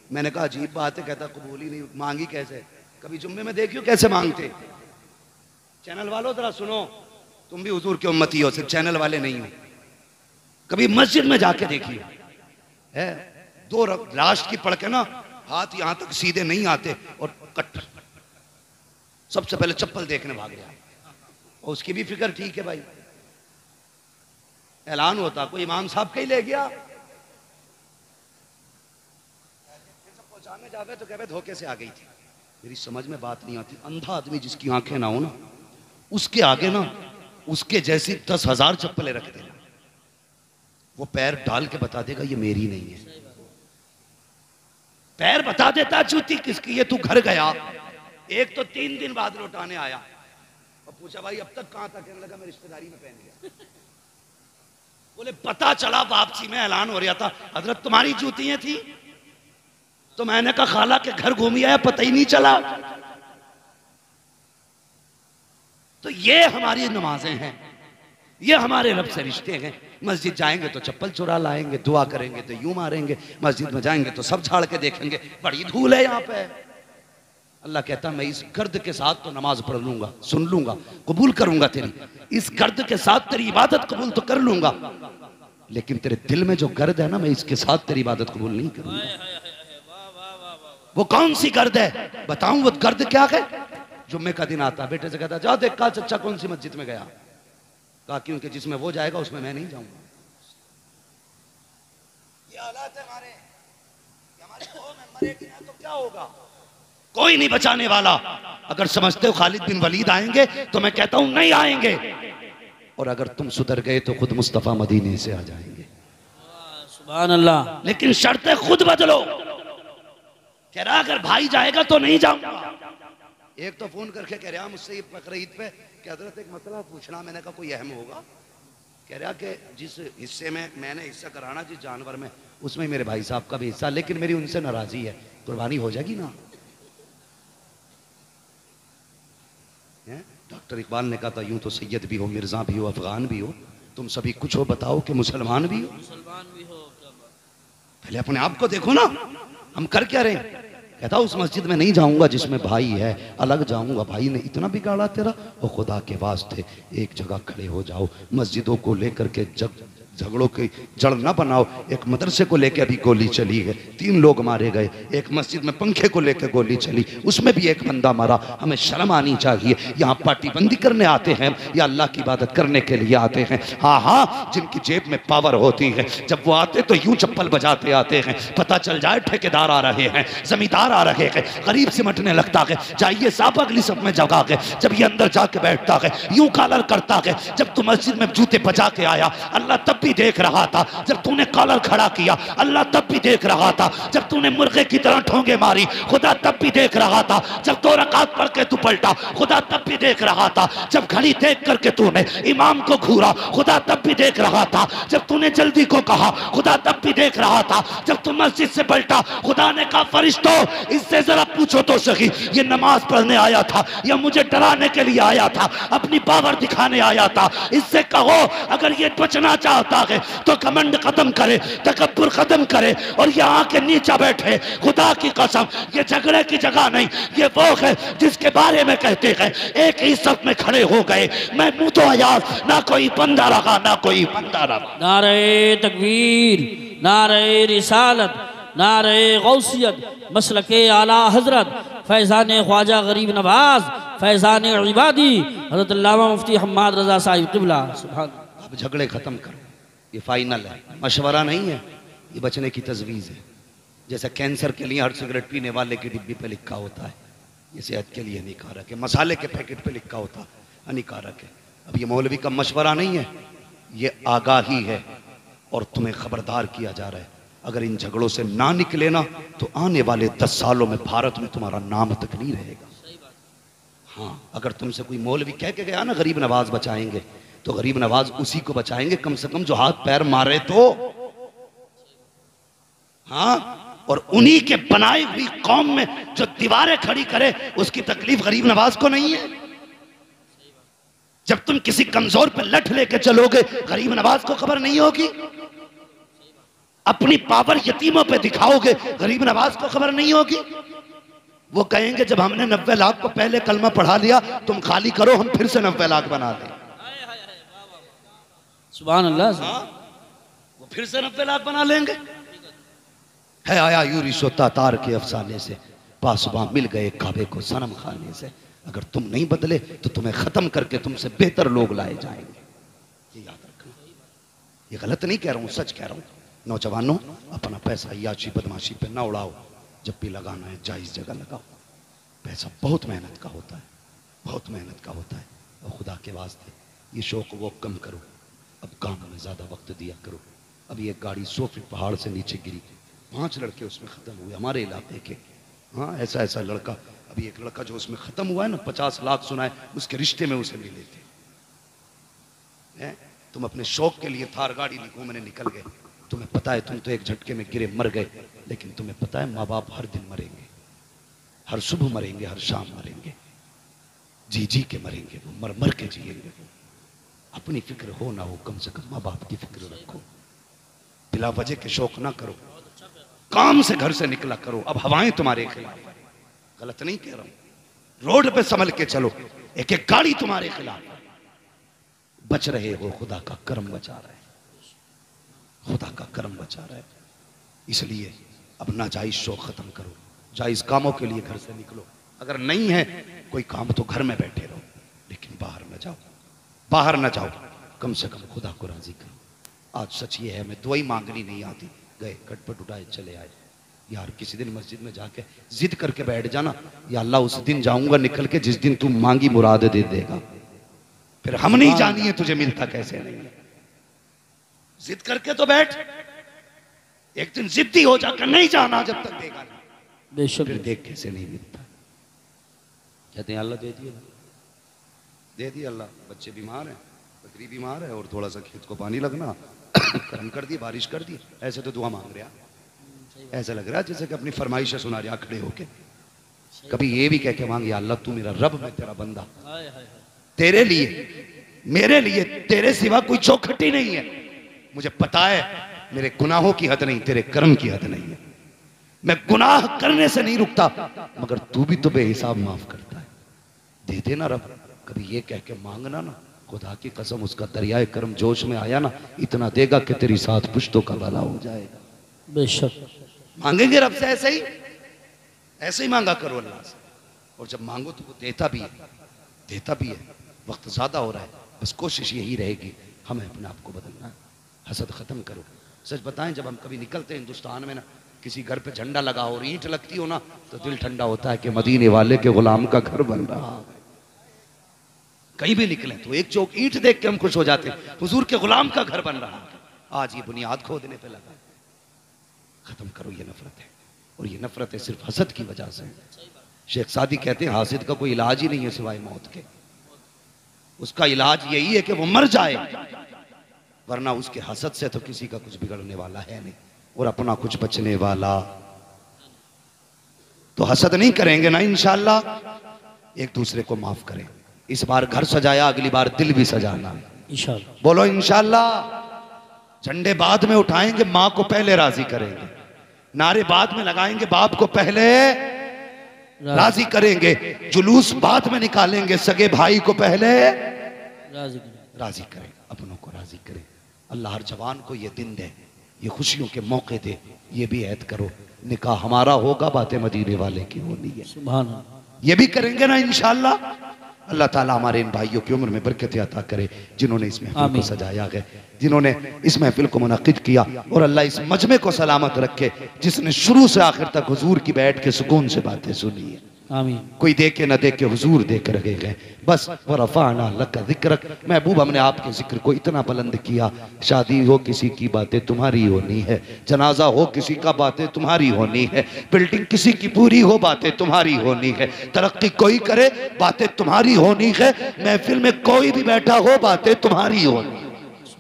मैंने कहा अजीब बात है, कहता कबूल ही नहीं मांगी कैसे? कभी जुम्मे में देखियो कैसे मांगते। चैनल वालों जरा सुनो, तुम भी हुजूर की उम्मती हो, सिर्फ चैनल वाले नहीं हो। कभी मस्जिद में जाके देखिए, है 2 लास्ट की पढ़ के ना हाथ यहां तक सीधे नहीं आते, और कट सबसे पहले चप्पल देखने भाग गया। उसकी भी फिक्र ठीक है भाई, ऐलान होता कोई इमाम साहब का ही ले गया, पहुंचाने जावे तो कहवे धोखे से आ गई थी। मेरी समझ में बात नहीं आती, अंधा आदमी जिसकी आंखें ना हो ना, उसके आगे ना उसके जैसी 10,000 चप्पलें रख देना, वो पैर डाल के बता देगा ये मेरी नहीं है। पैर बता देता जूती किसकी, ये तू घर गया। एक तो 3 दिन बाद लौटाने आया और पूछा भाई अब तक कहां था? कहने लगा मैं रिश्तेदारी में पहन गया। बोले पता चला वापसी में ऐलान हो रहा था हजरत तुम्हारी जूतियां थी। तो मैंने कहा खाला के घर घूम आया, पता ही नहीं चला। तो ये हमारी नमाजें हैं, ये हमारे रब से रिश्ते हैं। मस्जिद जाएंगे तो चप्पल चुरा लाएंगे, दुआ करेंगे तो यूं मारेंगे, मस्जिद में जाएंगे तो सब झाड़ के देखेंगे, बड़ी धूल है यहाँ पे। अल्लाह कहता मैं इस गर्द के साथ तो नमाज पढ़ लूंगा, सुन लूंगा, कबूल करूंगा तेरी, इस गर्द के साथ तेरी इबादत कबूल तो कर लूंगा, लेकिन तेरे दिल में जो गर्द है ना, मैं इसके साथ तेरी इबादत कबूल नहीं करूंगा। वो कौन सी गर्द है बताऊं? वो गर्द क्या है? जुम्मे का दिन आता, बेटे से कहता जा देख का चचा कौन सी मस्जिद में गया। कहा क्योंकि जिसमें वो जाएगा उसमें मैं नहीं जाऊंगा। ये हालात है हमारे, हमारी कौम है, मरेगी ना तो क्या होगा? कोई नहीं बचाने वाला। अगर समझते हो खालिद बिन वलीद आएंगे तो मैं कहता हूं नहीं आएंगे, और अगर तुम सुधर गए तो खुद मुस्तफा मदीने से आ जाएंगे। सुभान अल्लाह। लेकिन शर्तें खुद बदलो। कह रहा अगर भाई जाएगा तो नहीं जाऊंगा। एक तो फोन करके कह रहा मुझसे बकरीद पे कि हजरत एक मसला पूछना। मैंने कहा कोई अहम होगा? कह रहा कि जिस हिस्से में मैंने हिस्सा कराना, जिस जानवर में, उसमें मेरे भाई साहब का भी हिस्सा, लेकिन मेरी उनसे नाराजी है, कुर्बानी हो जाएगी ना? डॉक्टर इकबाल ने कहा था यूं तो सैयद भी हो, मिर्जा भी हो, अफगान भी हो, तुम सभी कुछ हो, बताओ कि मुसलमान भी हो। पहले अपने आप को देखो ना, हम कर क्या रहे हैं? कहता उस मस्जिद में नहीं जाऊंगा जिसमें भाई है, अलग जाऊंगा। भाई ने इतना बिगाड़ा तेरा, वो खुदा के वास्ते एक जगह खड़े हो जाओ। मस्जिदों को लेकर के झगड़ों की जड़ ना बनाओ। एक मदरसे को लेकर अभी गोली चली है, 3 लोग मारे गए। एक मस्जिद में पंखे को लेकर गोली चली, उसमें भी एक बंदा मरा। हमें शर्म आनी चाहिए। यहाँ पार्टी बंदी करने आते हैं या अल्लाह की इबादत करने के लिए आते हैं? हाँ हाँ, जिनकी जेब में पावर होती है, जब वो आते तो यूं चप्पल बजाते आते हैं। पता चल जाए ठेकेदार आ रहे हैं, जमींदार आ रहे हैं, गरीब सिमटने लगता है। जाइए साहब अगली सब में जगा के, जब ये अंदर जाके बैठता है यूं कालर करता है। जब तू मस्जिद में जूते बजा के आया, अल्लाह तब भी देख रहा था जब तूने कॉलर खड़ा किया, अल्लाह तब भी देख रहा था जब तूने मुर्गे की तरह ठोंगे मारी, खुदा तब भी देख रहा था जब 2 रकात पढ़ के तू पलटा, खुदा तब भी देख रहा था जब घड़ी देख करके तूने इमाम को घूरा, खुदा तब भी देख रहा था जब तूने जल्दी को कहा, खुदा तब भी देख रहा था जब तू मस्जिद से पलटा। खुदा ने कहा फरिश्तों इससे जरा पूछो तो सही, ये नमाज पढ़ने आया था या मुझे डराने के लिए आया था, अपनी पावर दिखाने आया था? इससे कहो अगर ये बचना चाहता है तो कमंड खत्म करे, तकब्बुर खत्म करे और यहाँ के नीचे बैठे। खुदा की कसम ये झगड़े की जगह नहीं, ये वो है जिसके बारे में कहते हैं एक ही सब में खड़े हो गए, मैं मुंह तो आयाज, ना कोई बंदा रहा ना कोई बंदा रहा। नारे तकबीर, नारे रिसालत, नारे गौसियत, मसलके आला हजरत फैज़ान ख्वाजा गरीब नवाज, फैज़ान इबादी हज़रत अल्लामा मुफ्ती हम्माद रज़ा साहिब क़िबला। सुभान। अब झगड़े खत्म करो, ये फाइनल है, मशवरा नहीं है, ये बचने की तजवीज़ है। जैसे कैंसर के लिए हर सिगरेट पीने वाले की डिब्बी पे लिखा होता है ये सेहत के लिए हानिकारक है, मसाले के पैकेट पे लिखा होता हानिकारक है। अब ये मौलवी का मशवरा नहीं है, ये आगाही है और तुम्हें खबरदार किया जा रहा है। अगर इन झगड़ों से ना निकले ना तो आने वाले 10 सालों में भारत में तुम्हारा नाम तक नहीं रहेगा। हाँ, अगर तुमसे कोई मौलवी कह के गया ना गरीब नवाज बचाएंगे, तो गरीब नवाज उसी को बचाएंगे कम से कम जो हाथ पैर मारे तो। हाँ, और उन्हीं के बनाई हुई कौम में जो दीवारें खड़ी करे उसकी तकलीफ गरीब नवाज को नहीं है। जब तुम किसी कमजोर पे लठ लेके चलोगे गरीब नवाज को खबर नहीं होगी। अपनी पावर यतीमों पे दिखाओगे गरीब नवाज को खबर नहीं होगी। वो कहेंगे जब हमने 90 लाख को पहले कलमा पढ़ा लिया तुम खाली करो, हम फिर से 90 लाख बना दें। सुभान अल्लाह। हाँ, वो फिर से 90 लाख बना लेंगे। है आया यूरी सोता तार के अफसाने से, पासबां मिल गए काबे को सनम खाने से। अगर तुम नहीं बदले तो तुम्हें खत्म करके तुमसे बेहतर लोग लाए जाएंगे, ये याद रखना। ये गलत नहीं कह रहा हूं, सच कह रहा हूं। नौजवानों, अपना पैसा याची बदमाशी पे ना उड़ाओ, जब भी लगाना है जायज जगह लगाओ। पैसा बहुत मेहनत का होता है, बहुत मेहनत का होता है। और खुदा के वास्ते ये शौक वो कम करो, अब काम में ज्यादा वक्त दिया करो। अभी एक गाड़ी 100 फीट पहाड़ से नीचे गिरी, 5 लड़के उसमें खत्म हुए हमारे इलाके के। हाँ, ऐसा ऐसा लड़का, अभी एक लड़का जो उसमें खत्म हुआ है ना, 50 लाख सुना है, उसके रिश्ते में उसे मिले थे। तुम अपने शौक के लिए थार गाड़ी घूमने निकल गए, तुम्हें पता है तुम तो एक झटके में गिरे मर गए, लेकिन तुम्हें पता है माँ बाप हर दिन मरेंगे, हर सुबह मरेंगे, हर शाम मरेंगे, जी जी के मरेंगे, वो मर मर के जिएंगे। अपनी फिक्र हो ना हो, कम से कम माँ बाप की फिक्र रखो। बिला वजह के शौक ना करो, काम से घर से निकला करो। अब हवाएं तुम्हारे खिलाफ है, गलत नहीं कह रहा हूं। रोड पे संभल के चलो, एक एक गाड़ी तुम्हारे खिलाफ है। बच रहे हो, खुदा का करम बचा रहा है, खुदा का करम बचा रहा है। इसलिए अब नाजायज शौक खत्म करो, जायज कामों के लिए घर से निकलो। अगर नहीं है कोई काम तो घर में बैठे रहो, लेकिन बाहर न जाओ, बाहर न जाओ। कम से कम खुदा को राजी करो। आज सच ये है, मैं दुआई मांगनी नहीं आती, गए खटपट उठाए चले आए। यार किसी दिन मस्जिद में जाके जिद करके बैठ जाना, या अल्लाह उस दिन जाऊंगा निकल के जिस दिन तू मांगी मुराद दे देगा। फिर हम नहीं जानिए तुझे मिलता कैसे नहीं है। जिद करके तो बैठ, एक दिन जिद्दी हो जाकर नहीं जाना जब तक देगा नहीं, बेशक फिर देख कैसे नहीं मिलता। कहते हैं अल्लाह दे दिया, दे दिया अल्लाह। बच्चे बीमार हैं, बकरी बीमार है, और थोड़ा सा खेत को पानी लगना, करम कर दी, बारिश कर दी। ऐसे तो दुआ मांग रहा, ऐसा लग रहा है जैसे कि अपनी फरमाइशें सुना रहा खड़े होके। कभी ये भी कह के मांग, या अल्लाह तू मेरा रब, मैं तेरा बंदा, तेरे लिए मेरे लिए तेरे सिवा कोई चौखटी नहीं है। मुझे पता है मेरे गुनाहों की हद नहीं, तेरे कर्म की हद नहीं है। मैं गुनाह करने से नहीं रुकता, मगर तू भी तो बेहिसाब माफ करता है, दे देना रब। कभी ये कह के मांगना ना, खुदा की कसम उसका दरियाए कर्म जोश में आया ना, इतना देगा कि तेरी 7 पुश्तों का भला हो जाएगा। बेशक मांगेंगे रब से ऐसे ही, ऐसे ही मांगा करो अल्लाह से। और जब मांगो तो वो देता भी है, देता भी है। वक्त ज्यादा हो रहा है, बस कोशिश यही रहेगी हमें अपने आप को बदलना है। हसद खत्म करो। सच बताएं, जब हम कभी निकलते हैं हिंदुस्तान में ना, किसी घर पे झंडा लगा हो और ईंट लगती हो ना, तो दिल ठंडा होता है कि मदीने वाले के गुलाम का घर बन रहा है। कहीं भी निकले तो एक चौक ईंट देख के हम खुश हो जाते हैं, हुजूर के गुलाम का घर बन रहा है। आज ये बुनियाद खोदने पे लगा। खत्म करो ये नफरत है, और ये नफरत है सिर्फ हसद की वजह से। शेख सादी कहते हैं हासिद का कोई इलाज ही नहीं है सिवाय मौत के। उसका इलाज यही है कि वो मर जाए, वरना उसके हसद से तो किसी का कुछ बिगड़ने वाला है नहीं, और अपना कुछ बचने वाला। तो हसद नहीं करेंगे ना इंशाअल्लाह, एक दूसरे को माफ करें। इस बार घर सजाया, अगली बार दिल भी सजाना है इंशाअल्लाह। बोलो इंशाअल्लाह। झंडे बाद में उठाएंगे, माँ को पहले राजी करेंगे। नारे बाद में लगाएंगे, बाप को पहले राजी करेंगे। जुलूस बाद में निकालेंगे, सगे भाई को पहले राजी करें, अपनों को राजी करें। अल्लाह हर जवान को ये दिन दे, ये खुशियों के मौके दे। ये भी ऐद करो, निकाह हमारा होगा, बातें मदीने वाले की होनी है। सुभान अल्लाह। ये भी करेंगे ना इंशाअल्लाह। अल्लाह ताला हमारे इन भाइयों की उम्र में बरकत अता करे, जिन्होंने इस महफिल को सजाया है, जिन्होंने इस महफिल को मुनाकिद किया। और अल्लाह इस मजमे को सलामत रखे, जिसने शुरू से आखिर तक हुजूर की बैठ के सुकून से बातें सुनी है। आमीन। कोई देखे न देखे हुजूर देख रहे गए। बस व रफ़अना लका ज़िक्रक। महबूब, हमने आपके जिक्र को इतना बुलंद किया। शादी हो किसी की, बातें तुम्हारी होनी है। जनाजा हो किसी का, बातें तुम्हारी होनी है। बिल्डिंग किसी की पूरी हो, बातें तुम्हारी होनी है। तरक्की कोई करे, बातें तुम्हारी होनी है। महफिल में कोई भी बैठा हो, बातें तुम्हारी होनी है।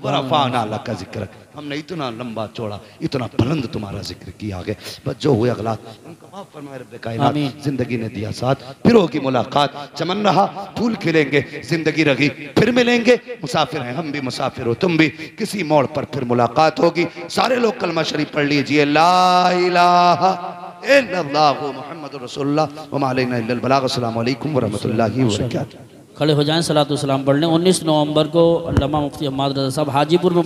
व रफ़अना लका ज़िक्रक। हमने इतना लंबा चौड़ा, इतना बुलंद तुम्हारा जिक्र किया आगे। बस जो हुए अगला उनको माफ फरमाए रब्बे कायनात। जिंदगी ने दिया साथ, फिर होगी मुलाकात। चमन रहा फूल खिलेंगे, जिंदगी रही फिर मिलेंगे। मुसाफिर हैं हम भी, मुसाफिर हो तुम भी, किसी मोड़ पर फिर मुलाकात होगी। सारे लोग कलमा शरीफ पढ़ लीजिए, ला इलाहा इल्लल्लाहु मुहम्मदुर रसूलुल्लाह व मा अलैना इल्लल बलाग। अस्सलामु अलैकुम व रहमतुल्लाहि व बरकातहू। खड़े हो जाएं, सलातो सलाम पढ़ लें। 19 नवंबर को अल्लामा मुफ्ती हम्माद रज़ा साहब हाजीपुर में